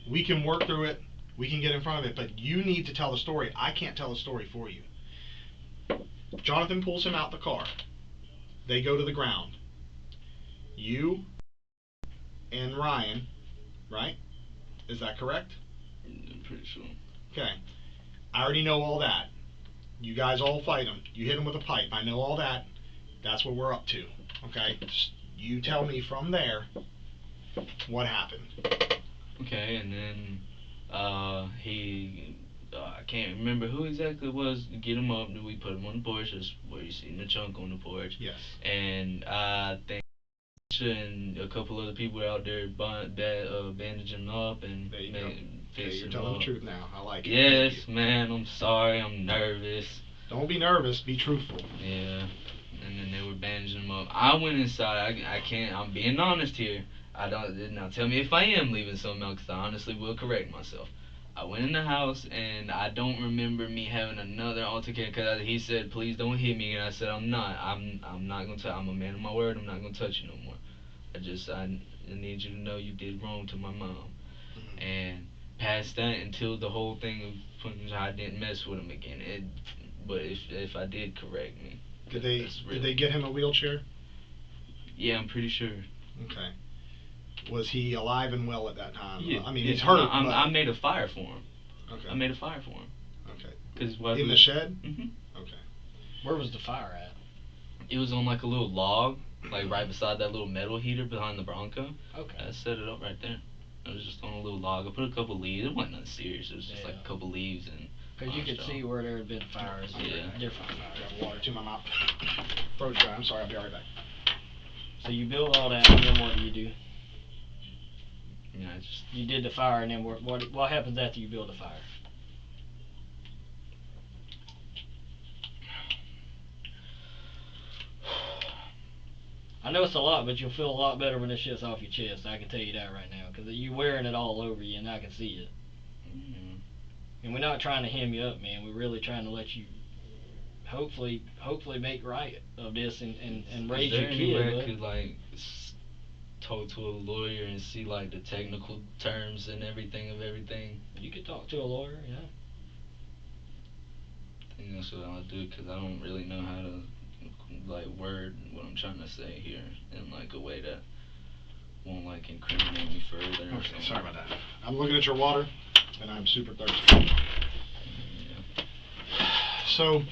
We can work through it. We can get in front of it, but you need to tell the story. I can't tell the story for you. Jonathan pulls him out the car. They go to the ground. You and Ryan, right? Is that correct? I'm pretty sure. Okay. I already know all that. You guys all fight him. You hit him with a pipe. I know all that. That's what we're up to. Okay? Just you tell me from there what happened. Okay, and then I can't remember who exactly it was. Get him up, and we put him on the porch. That's where you see the chunk on the porch. Yes. And I think and a couple other people were out there bandaging him up and There you go. fix you're it telling up. the truth now. I like it. Yes, Thank you. man. I'm sorry. I'm nervous. Don't be nervous. Be truthful. Yeah. And then they were bandaging him up. I went inside. I can't. I'm being honest here. I don't. Now tell me if I am leaving something out, because I honestly will correct myself. I went in the house and I don't remember me having another altercation, because he said, "Please don't hit me," and I said, "I'm not. I'm not gonna. I'm a man of my word. I'm not gonna touch you no more. I need you to know you did wrong to my mom." Mhm. And past that, until the whole thing of I didn't mess with him again. But if I did, correct me. Did they get him a wheelchair? Yeah, I'm pretty sure. Okay. Was he alive and well at that time? Yeah, I mean, yeah, he's hurt. I made a fire for him. Okay. I made a fire for him. Okay. 'Cause In the shed? Mhm. Okay. Where was the fire at? It was on like a little log, like right beside that little metal heater behind the Bronco. Okay. I set it up right there. It was just on a little log. I put a couple leaves. It wasn't nothing serious. It was just like a couple leaves and. Because you could see where there had been fires. Yeah. Different I fires. got water to my mouth. Throat's dry. I'm sorry. I'll be right back. So you build all that, and then what do you do? Yeah, I just. You did the fire, and then what happens after you build the fire? I know it's a lot, but you'll feel a lot better when this shit's off your chest. I can tell you that right now, because you're wearing it all over you, and I can see it. And we're not trying to hem you up, man. We're really trying to let you, hopefully make right of this and raise your Is there kid. any way I bud. could like talk to a lawyer and see like the technical terms and everything of everything? You could talk to a lawyer, yeah. I think that's what I'll do, because I don't really know how to like word what I'm trying to say here in like a way that won't like incriminate me further. Or Okay. something. Sorry about that. I'm looking at your water, and I'm super thirsty. Yeah. So.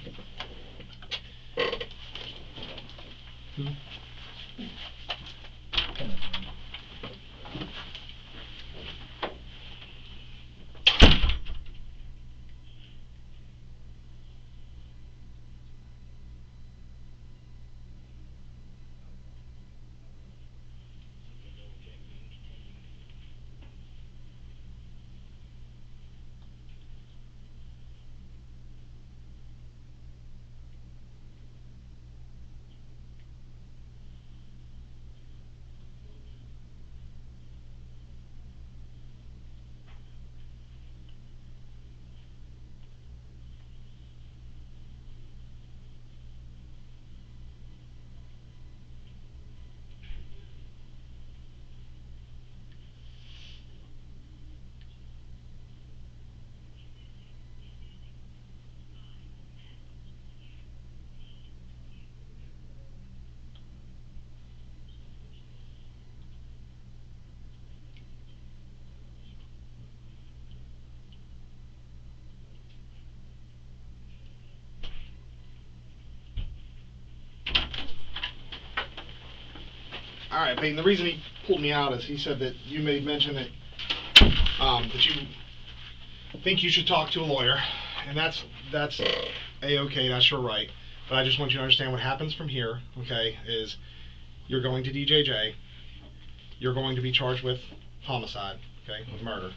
All right, Payton. The reason he pulled me out is he said that you made mention that that you think you should talk to a lawyer, and that's a-okay. That's your right. But I just want you to understand what happens from here. Okay, is you're going to DJJ. You're going to be charged with homicide. Okay, with murder.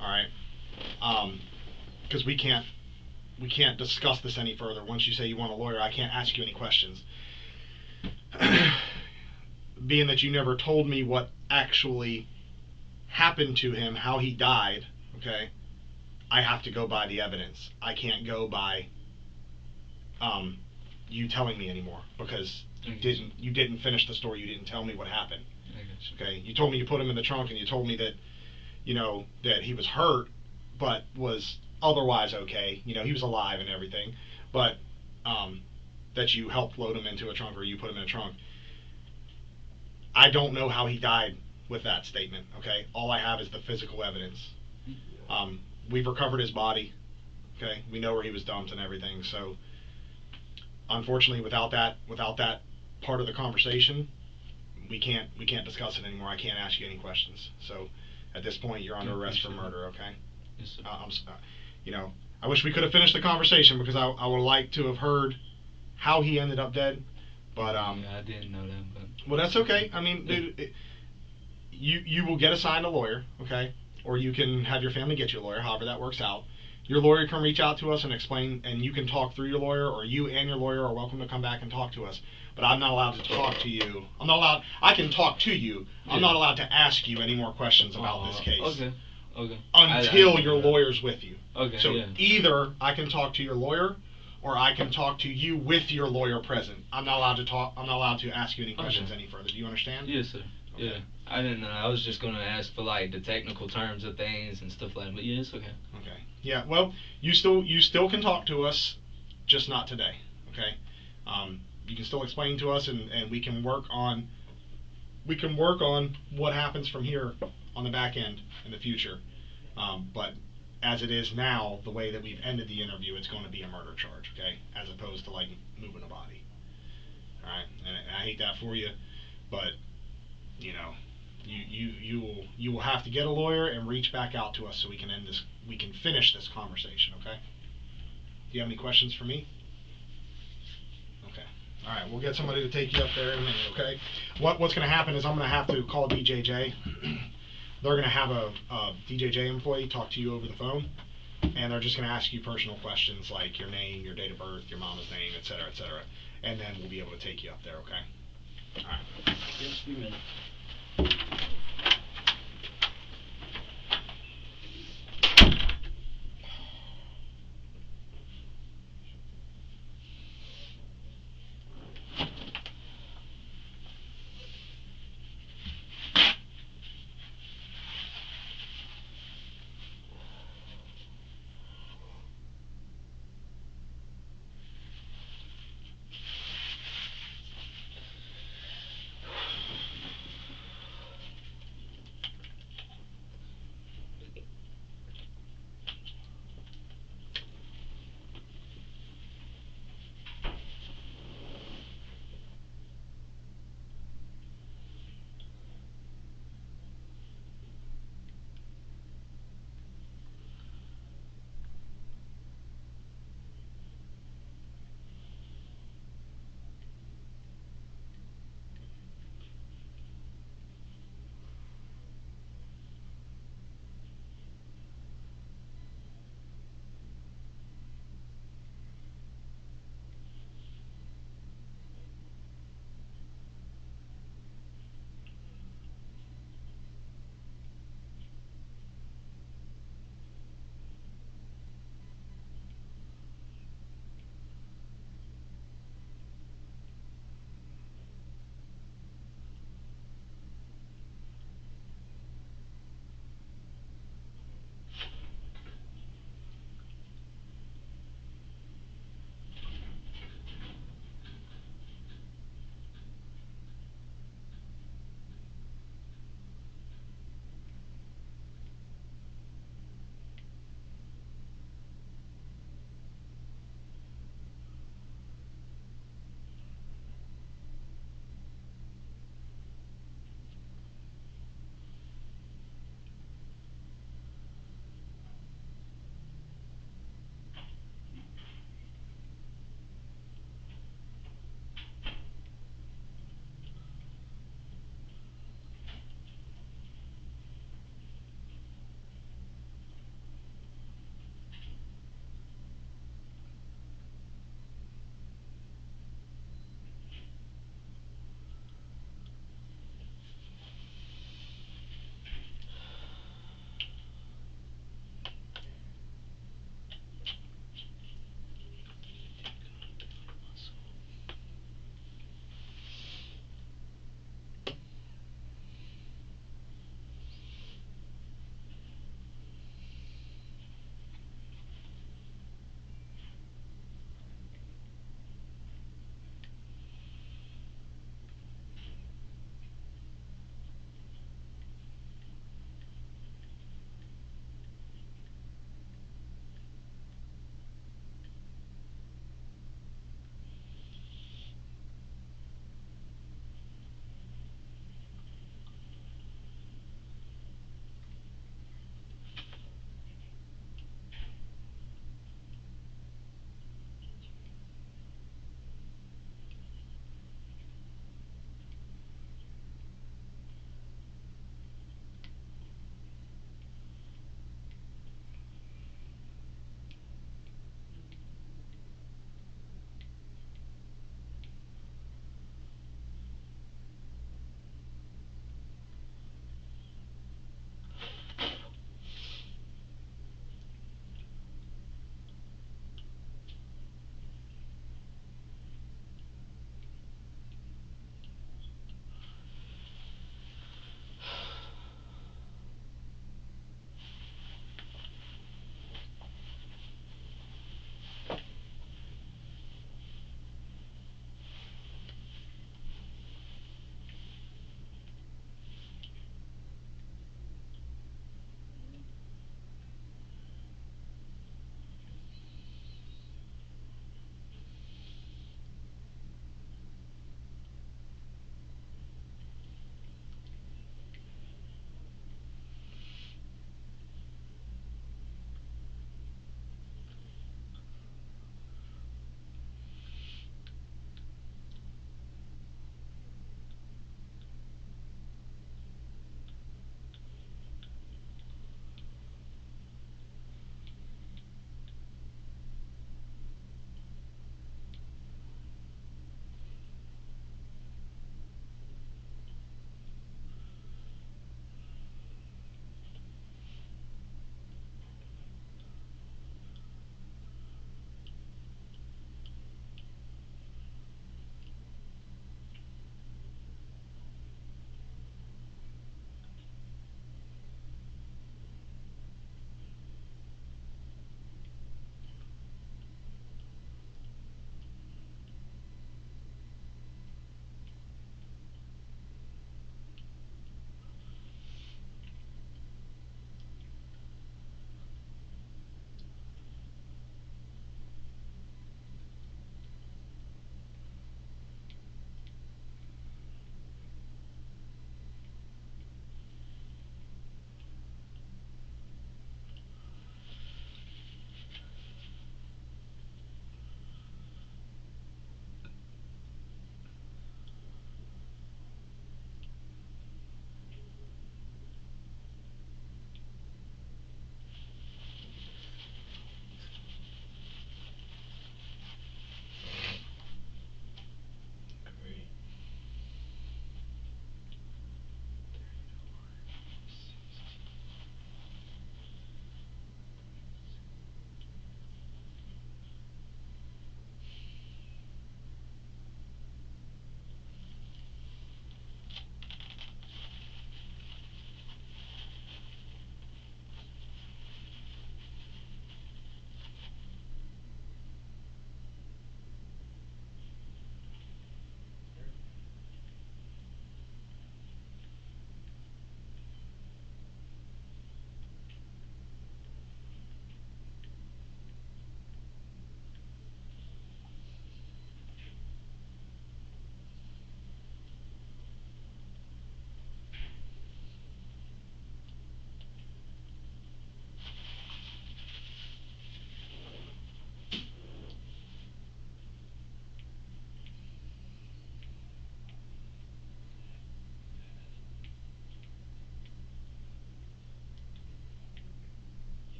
All right. Because we can't discuss this any further. Once you say you want a lawyer, I can't ask you any questions. Being that you never told me what actually happened to him, how he died, okay, I have to go by the evidence. I can't go by you telling me anymore, because you didn't finish the story. You didn't tell me what happened. Okay, you told me you put him in the trunk, and you told me that, you know, that he was hurt, but was otherwise okay. You know, he was alive and everything, but that you helped load him into a trunk, or you put him in a trunk. I don't know how he died with that statement, okay? All I have is the physical evidence. We've recovered his body, okay? We know where he was dumped and everything, so unfortunately without that part of the conversation, we can't discuss it anymore. I can't ask you any questions. So at this point, you're under arrest for murder, okay? Yes, sir. You know, I wish we could have finished the conversation, because I would like to have heard how he ended up dead. But yeah, I didn't know that. But well, that's okay. I mean, dude, you will get assigned a lawyer, okay? or you can have your family get you a lawyer, however that works out. Your lawyer can reach out to us and explain, and you can talk through your lawyer, or you and your lawyer are welcome to come back and talk to us. But I'm not allowed to talk to you. I can talk to you. I'm not allowed to ask you any more questions about this case. Okay. Until your lawyer's with you. Okay. So yeah. either I can talk to your lawyer, or I can talk to you with your lawyer present. I'm not allowed to talk. I'm not allowed to ask you any questions any further. Do you understand? Yes, sir. Okay. Yeah. I didn't know. I was just gonna ask for like the technical terms of things and stuff like that. But yeah, it's okay. Okay. Yeah. Well, you still can talk to us, just not today. Okay. You can still explain to us, and we can work on what happens from here on the back end in the future. But as it is now, the way that we've ended the interview, it's going to be a murder charge, okay, as opposed to like moving a body. All right, and I hate that for you, but you know, you will have to get a lawyer and reach back out to us so we can finish this conversation, okay? Do you have any questions for me? Okay. All right, we'll get somebody to take you up there in a minute, okay? What's going to happen is I'm going to have to call DJJ. They're going to have a DJJ employee talk to you over the phone, and they're just going to ask you personal questions like your name, your date of birth, your mama's name, etc., etc., and then we'll be able to take you up there, okay? All right. Give us a few minutes.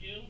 you?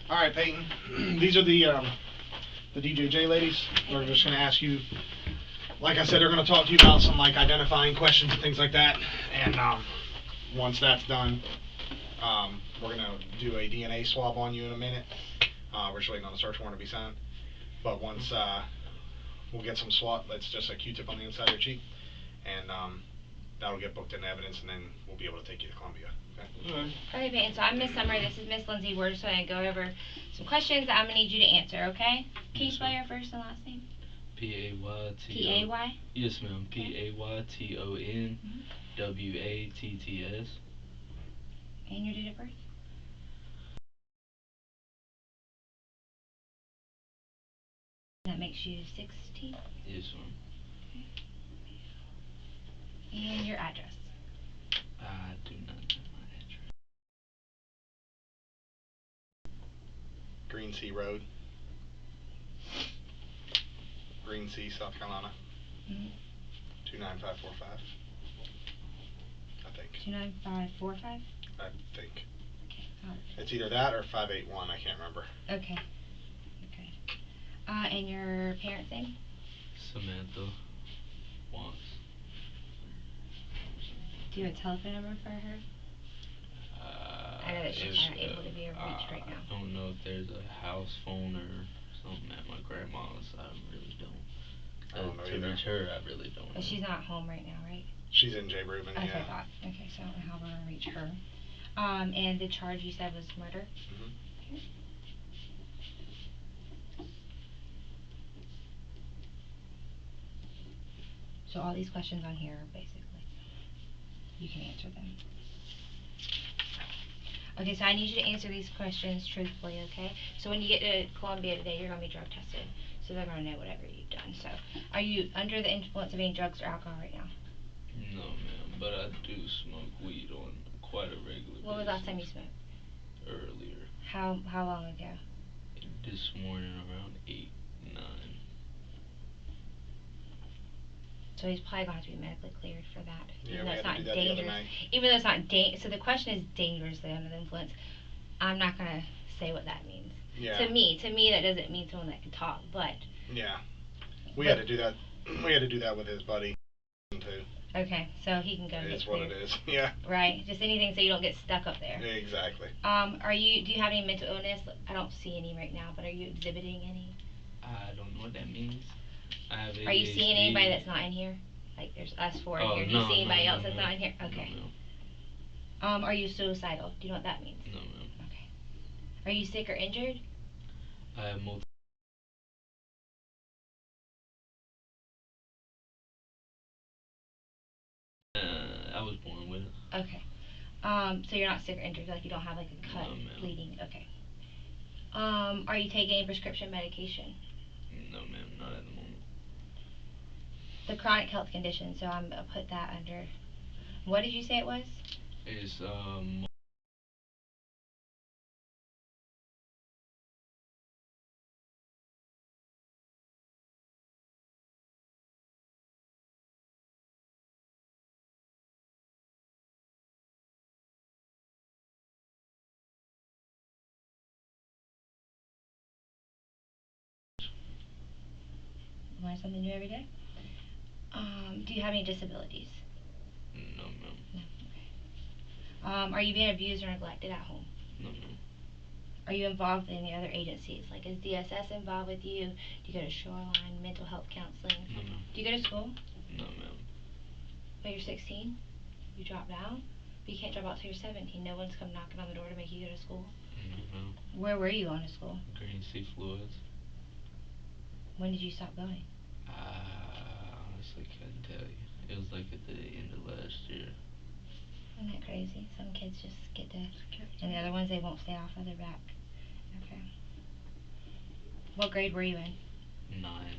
All right, Peyton. These are the DJJ ladies. They're just gonna ask you. Like I said, they're gonna talk to you about some like identifying questions and things like that. And once that's done, we're gonna do a DNA swab on you in a minute. We're just waiting on the search warrant to be signed. But once we'll get some swab. That's just a Q-tip on the inside of your cheek, and that'll get booked in evidence, and then we'll be able to take you to Columbia. Okay. Okay, Peyton, so I'm Miss Summer, this is Miss Lindsay. We're just going to go over some questions that I'm going to need you to answer, okay? Can you spell your first and last name? P-A-Y-T-O... P-A-Y? Yes, ma'am. P-A-Y-T-O-N-W-A-T-T-S. And your date of birth? That makes you 16? Yes, ma'am. And your address? I do not know my address. Green Sea Road, Green Sea, South Carolina. 29545. I think. 29545? I think. Okay. It's either that or 581. I can't remember. Okay. Okay. And your parents' name? Samantha Watts. Do you have a telephone number for her? I know that she's not able to be reached right now. I don't know if there's a house phone or something at my grandma's. I really don't. I don't know To either. reach her, I really don't know. But she's not home right now, right? She's in J. Reuben, That's what I yeah. thought. Okay, so I don't know how we're going to reach her. And the charge you said was murder? Mhm. Okay. So all these questions on here, basically, you can answer them. Okay, so I need you to answer these questions truthfully, okay? So when you get to Columbia today, you're going to be drug tested. So they're going to know whatever you've done. So are you under the influence of any drugs or alcohol right now? No, ma'am, but I do smoke weed on quite a regular basis. When was the last time you smoked? Earlier. How long ago? This morning around 8, 9. So he's probably going to have to be medically cleared for that. Yeah, Even we though it's had to not do that the other dangerous. night. Even though it's not so the question is dangerously under the influence. I'm not going to say what that means. Yeah. To me, that doesn't mean someone that can talk, but. Yeah. We had to do that. We had to do that with his buddy too. Okay, so he can go It's get what cleared. it is. Yeah. Right, just anything so you don't get stuck up there. Exactly. Do you have any mental illness? I don't see any right now, but are you exhibiting any? I don't know what that means. I have ADHD. Are you seeing anybody that's not in here? Like there's us four in here. Do you see anybody else that's not in here? Okay. No. Are you suicidal? Do you know what that means? No, ma'am. Okay. Are you sick or injured? I have multiple. I was born with it. Okay. So you're not sick or injured, like you don't have like a cut, No, ma'am. bleeding. Okay. Are you taking any prescription medication? No, ma'am, not at the moment. The chronic health condition, so I'm gonna put that under. What did you say it was? It's Learn something new every day. Do you have any disabilities? no, ma'am. No. Okay. Are you being abused or neglected at home? No, ma'am. Are you involved in any other agencies? Like is DSS involved with you? Do you go to Shoreline, mental health counseling? No, ma'am. Do you go to school? No, ma'am. But you're 16? You dropped out? But you can't drop out till you're 17. No one's come knocking on the door to make you go to school? No, ma'am. Where were you going to school? Green Sea Fluids. When did you stop going? Honestly couldn't tell you. It was like at the end of last year. Isn't that crazy? Some kids just get to, and the other ones they won't stay off of their back. Okay. What grade were you in? 9.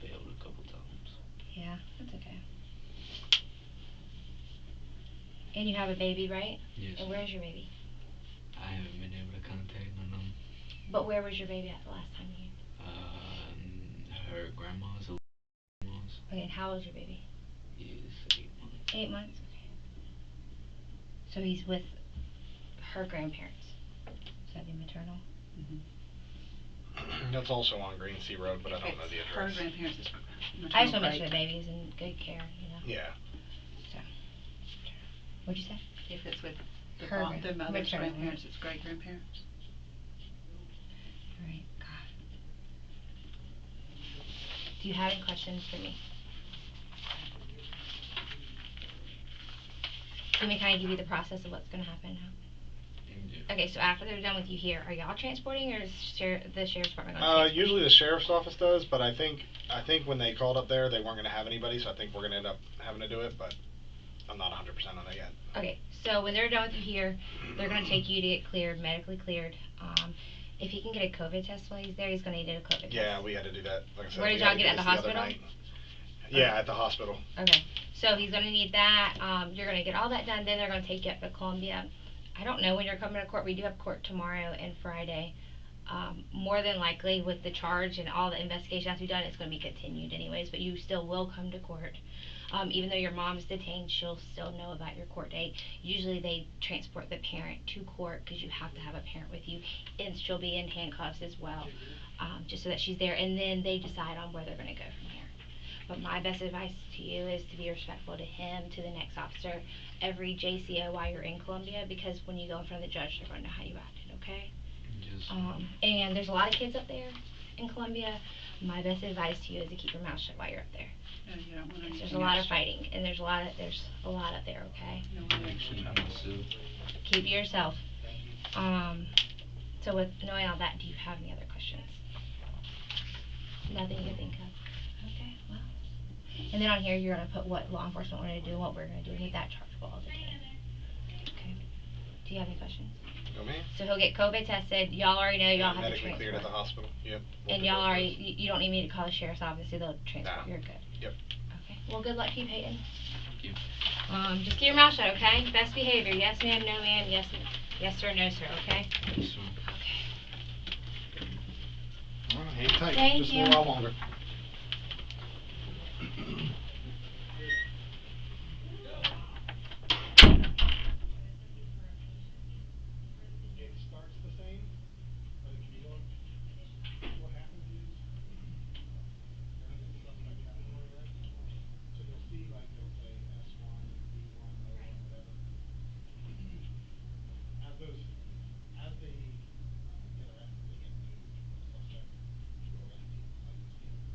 Failed a couple times. Yeah, that's okay. And you have a baby, right? Yes. And where's your baby? I haven't been able to contact none of them. But where was your baby at the last time you? Her grandma's. Okay, and how old is your baby? He's 8 months. 8 months? Okay. So he's with her grandparents. So that'd be maternal? That's also on Green Sea Road, but I don't know the Her address. grandparents is much I just more want to make sure the great. baby's in good care, you know. Yeah. So, what'd you say? If it's with the, Her the mother's maternal. grandparents, it's great grandparents. Right. God. Do you have any questions for me? Let me kind of give you the process of what's going to happen now. Okay, so after they're done with you here, are y'all transporting, or is the sheriff's department going to transport? Usually the sheriff's office does, but I think when they called up there, they weren't going to have anybody, so I think we're going to end up having to do it, but I'm not 100% on that yet. Okay, so when they're done with you here, they're going to take you to get cleared, medically cleared. If he can get a COVID test while he's there, he's going to need a COVID test. Yeah, we had to do that. Like I said, Where did we had y'all to get do at the this other hospital? night. Yeah, at the hospital. Okay, so he's going to need that. You're going to get all that done, then they're going to take you up to Columbia. I don't know when you're coming to court. We do have court tomorrow and Friday. More than likely, with the charge and all the investigation has to be done, it's going to be continued anyways, but you still will come to court. Even though your mom's detained, she'll still know about your court date. Usually they transport the parent to court because you have to have a parent with you, and she'll be in handcuffs as well, just so that she's there, and then they decide on where they're going to go from here. But my best advice to you is to be respectful to him, to the next officer, every JCO while you're in Columbia, because when you go in front of the judge, they're going to know how you acted, okay? Yes. And there's a lot of kids up there in Columbia. My best advice to you is to keep your mouth shut while you're up there. No, you don't want There's anything a lot of else. fighting, and there's a lot up there, okay? You don't want anything else. Keep it yourself. So with knowing all that, do you have any other questions? Nothing you can think of? Okay, well. And then on here, you're going to put what law enforcement wanted to do and what we're going to do with that chargeable all the time. Okay. Do you have any questions? No, man. So he'll get COVID tested. Y'all already know y'all have to medically transport. cleared at the hospital. Yep. And y'all already, you don't need me to call the sheriff's office, so they'll transport. Nah. You're good. Yep. Okay. Well, good luck to you, Payton. Thank you. Just keep your mouth shut, okay? Best behavior. Yes, ma'am. No, ma'am. Yes, sir. No, sir. Okay. Yes, sir. Okay. All right, hang tight. Thank Just you. a little while longer. It starts the same, but if you look, what happens is they're under the suspect category, right? So you'll see, like, they'll say S1, B1, O1, whatever. As they get arrested, they get moved from suspect to arrestee, like you'll see.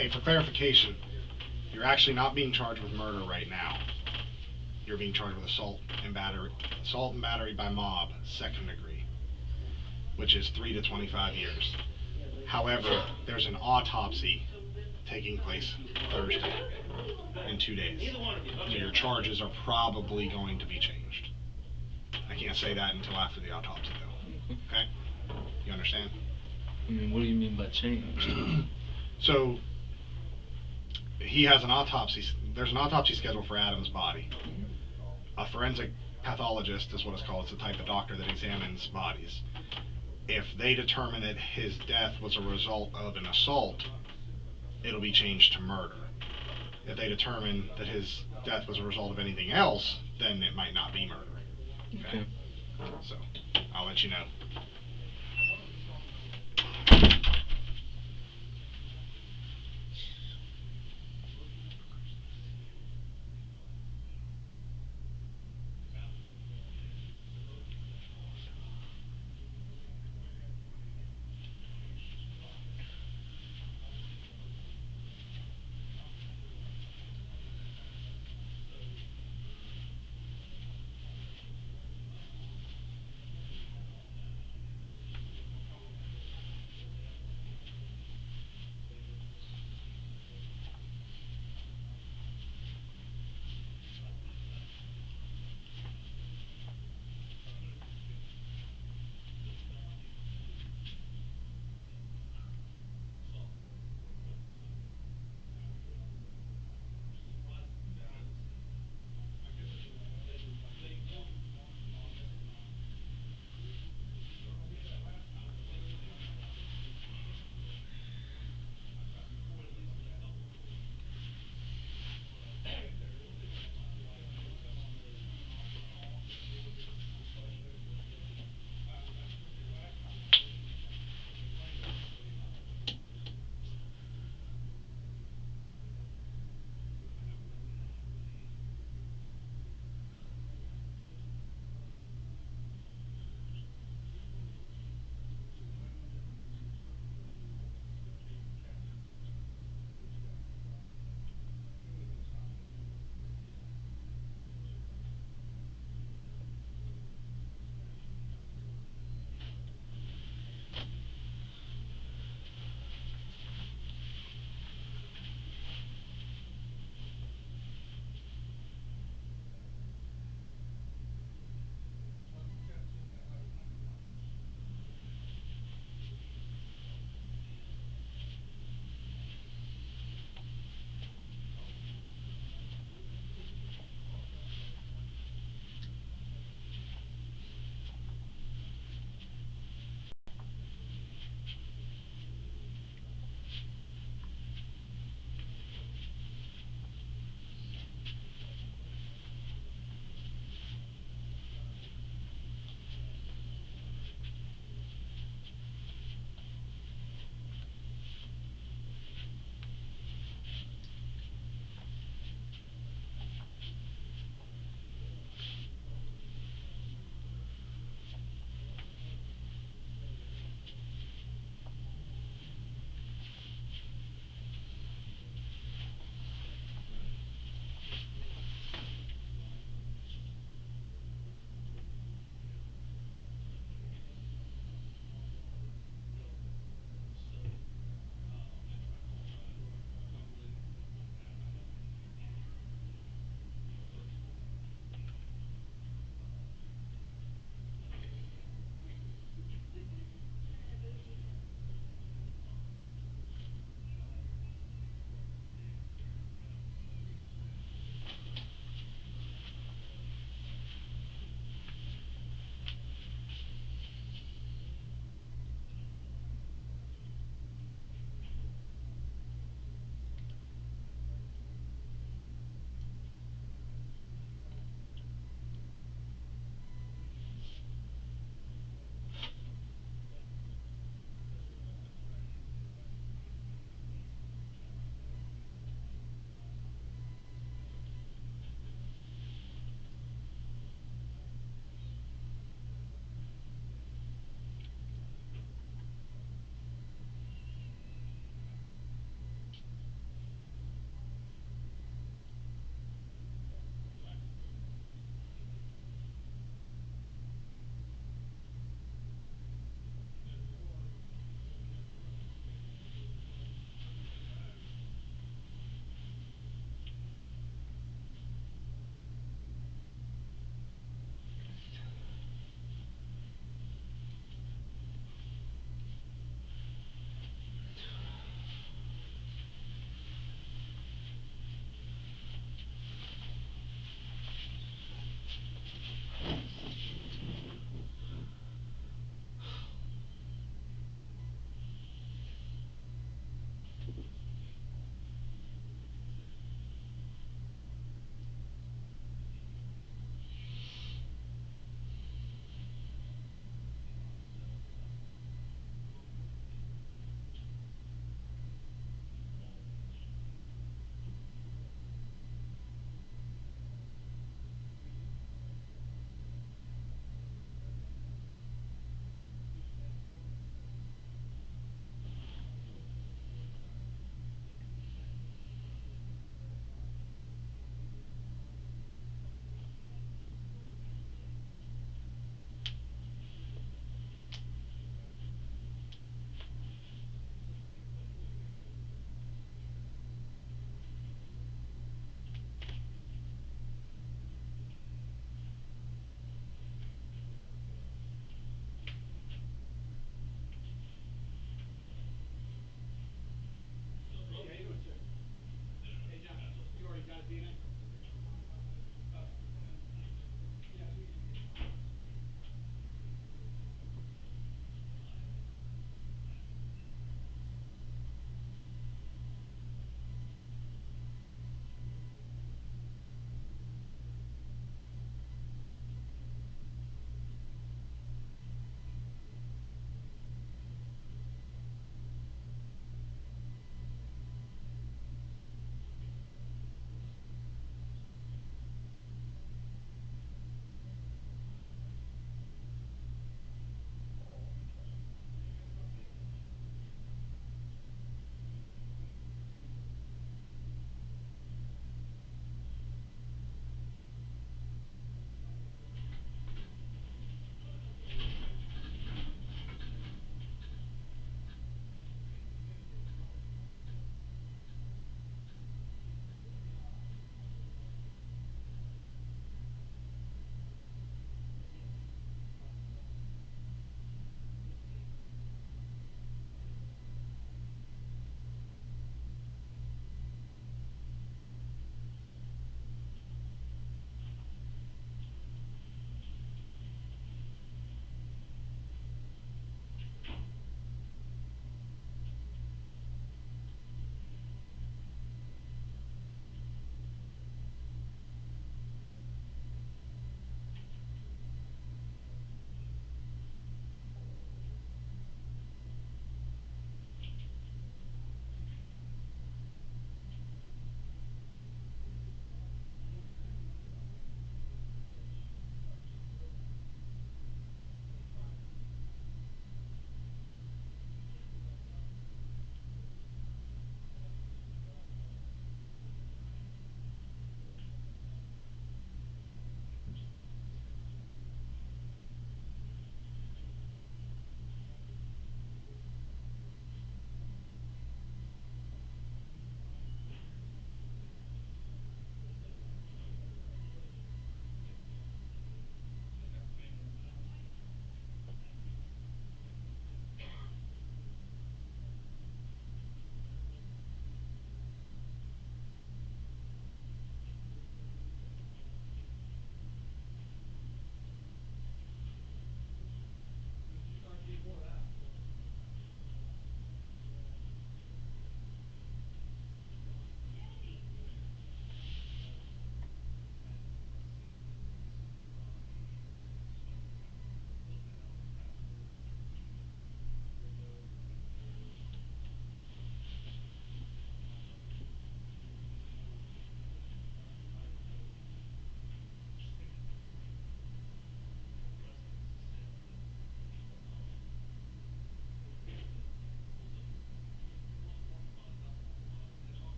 Hey, for clarification, you're actually not being charged with murder right now. You're being charged with assault and battery by mob, second degree, which is 3 to 25 years. However, there's an autopsy taking place Thursday in 2 days. So your charges are probably going to be changed. I can't say that until after the autopsy though. Okay? You understand? I mean, what do you mean by change? So he has an autopsy, there's an autopsy scheduled for Adam's body. A forensic pathologist is what it's called. It's the type of doctor that examines bodies. If they determine that his death was a result of an assault, it'll be changed to murder. If they determine that his death was a result of anything else, then it might not be murder. Okay? So, I'll let you know.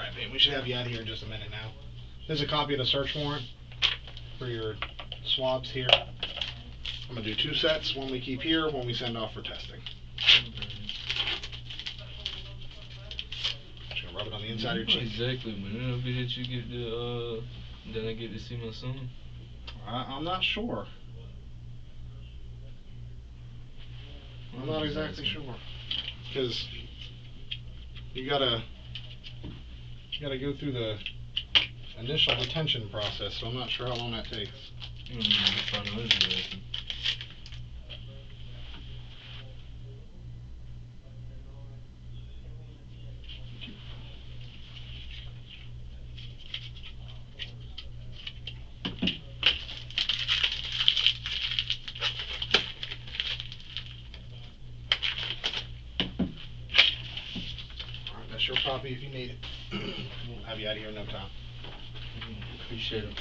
Alright, babe, we should have you out of here in just a minute now. There's a copy of the search warrant for your swabs here. I'm gonna do 2 sets, one we keep here, one we send off for testing. Just gonna rub it on the inside of your cheek. Exactly, man. It'll be that you get to, then I get to see my son. I'm not sure. I'm not exactly sure. Because you gotta go through the initial detention process, so I'm not sure how long that takes. Alright, that's your copy if you need it. We'll have you out of here in no time. Appreciate it.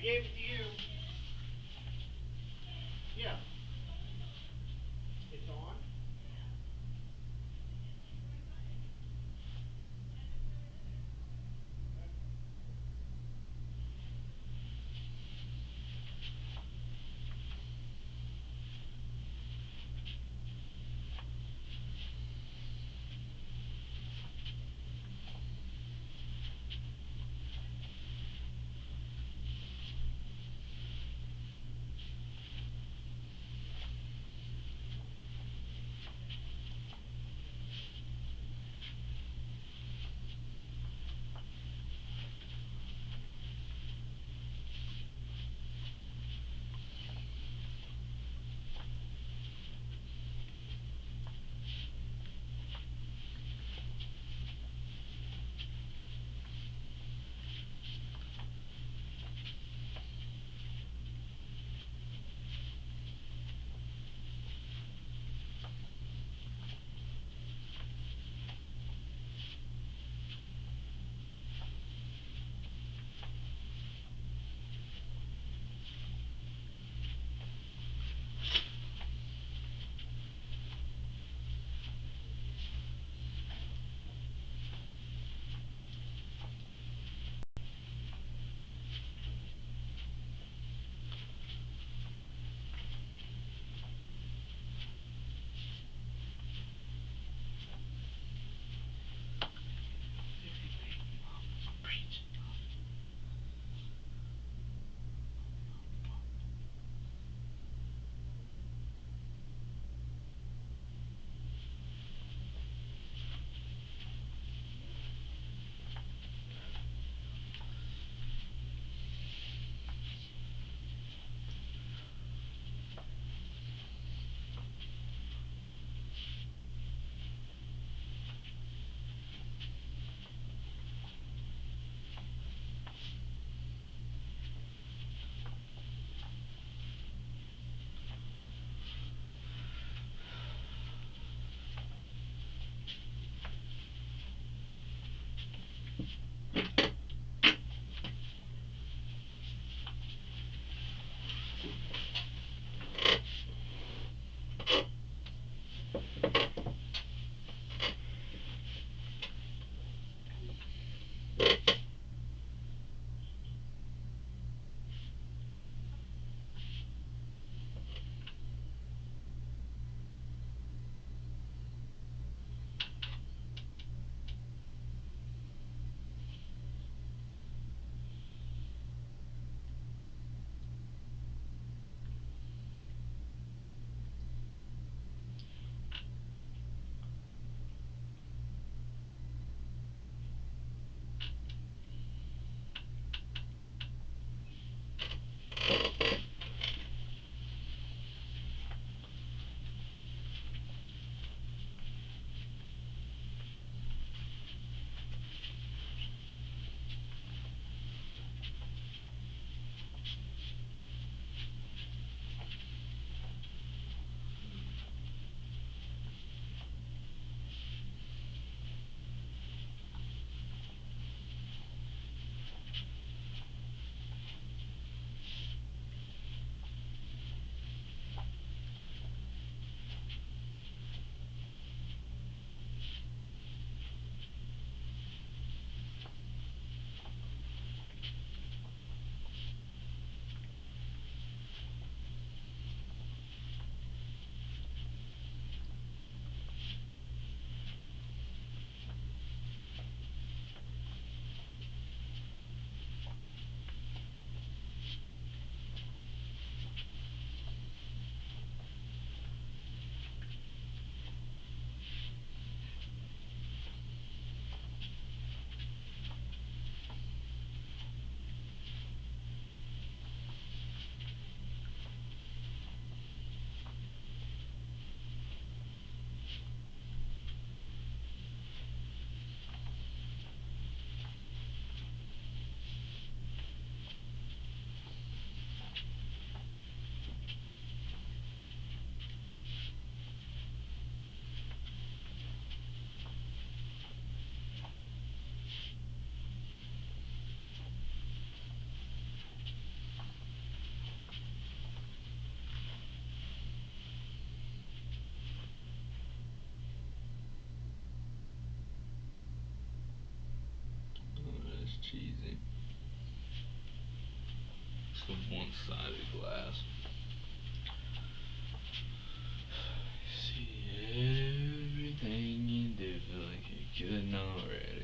gave it to you. Yeah. It's on? cheesy. It's the one-sided glass. See everything you do like you couldn't already.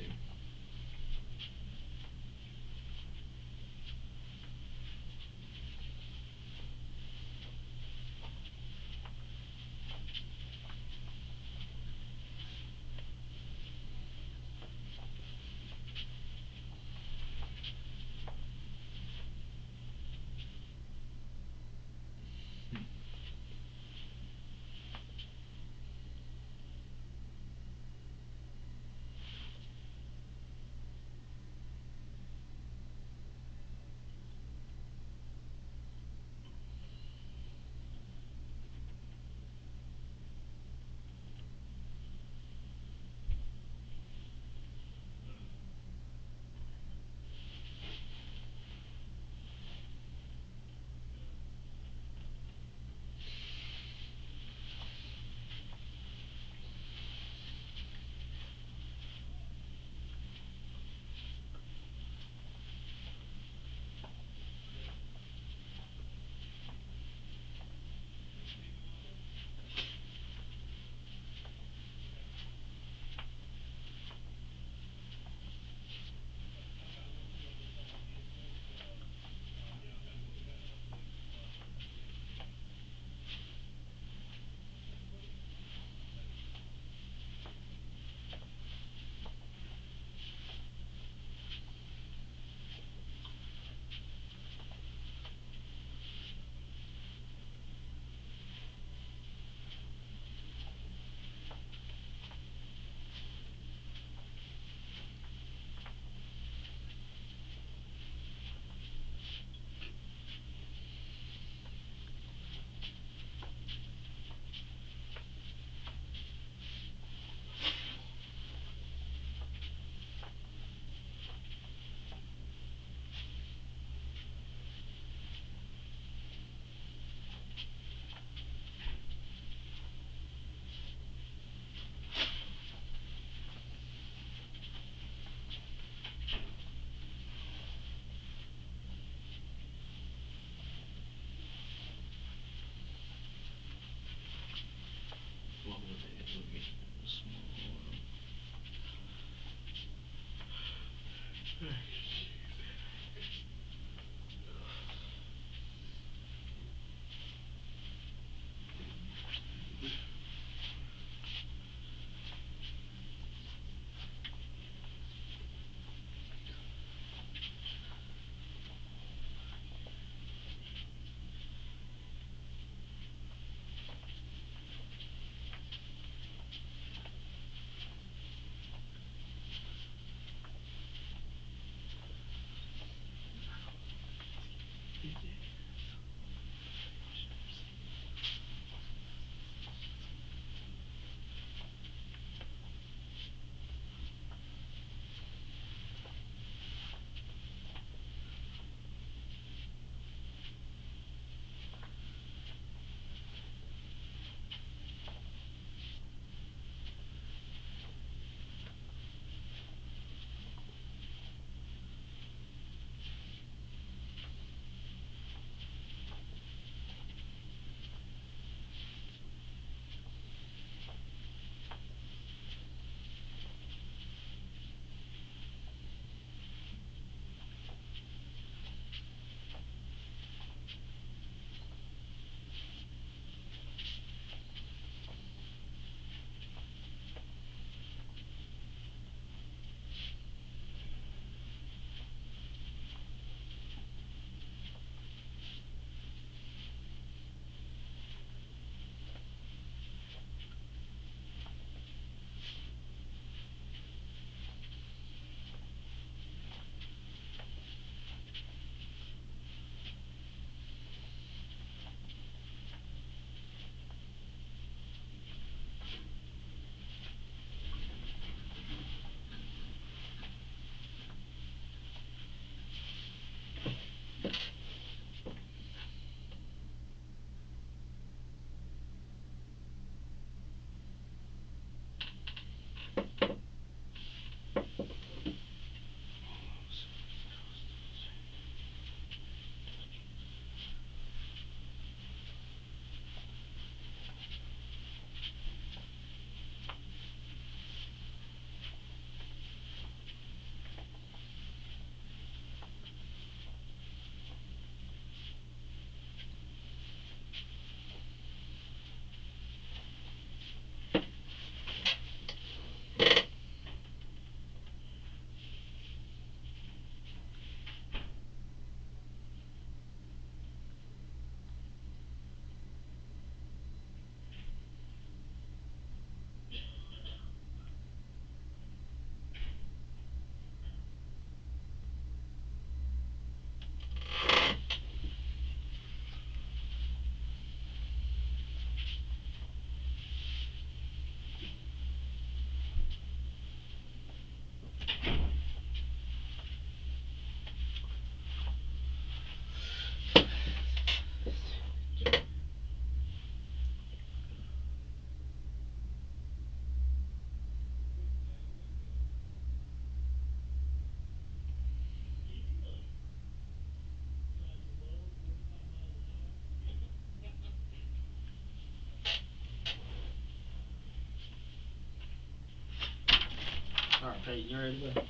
Peyton, you ready, bud?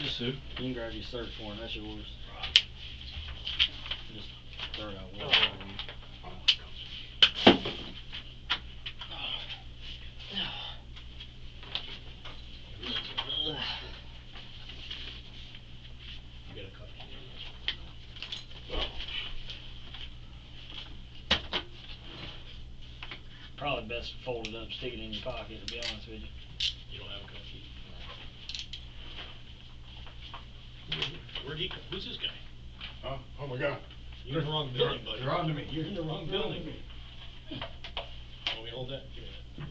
Yes, sir. You can grab your search warrant, that's yours. Just throw it out. You got a copy? Probably best to fold it up, stick it in your pocket, to be honest with you. You don't have a copy? Where'd he come? Who's this guy? Oh my God. You're in the wrong building, buddy. You're on to me. You're in the wrong building. Want me to hold that? Give me that.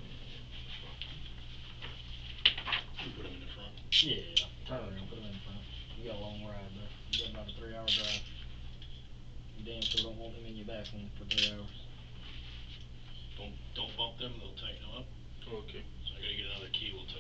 You put him in the front. Yeah, turn around, put them in the front. You got a long ride, bro. You got about a 3-hour drive. You damn sure don't want them in your back one for 3 hours. Don't bump them, they'll tighten them up. Okay. So I gotta get another key, we'll tighten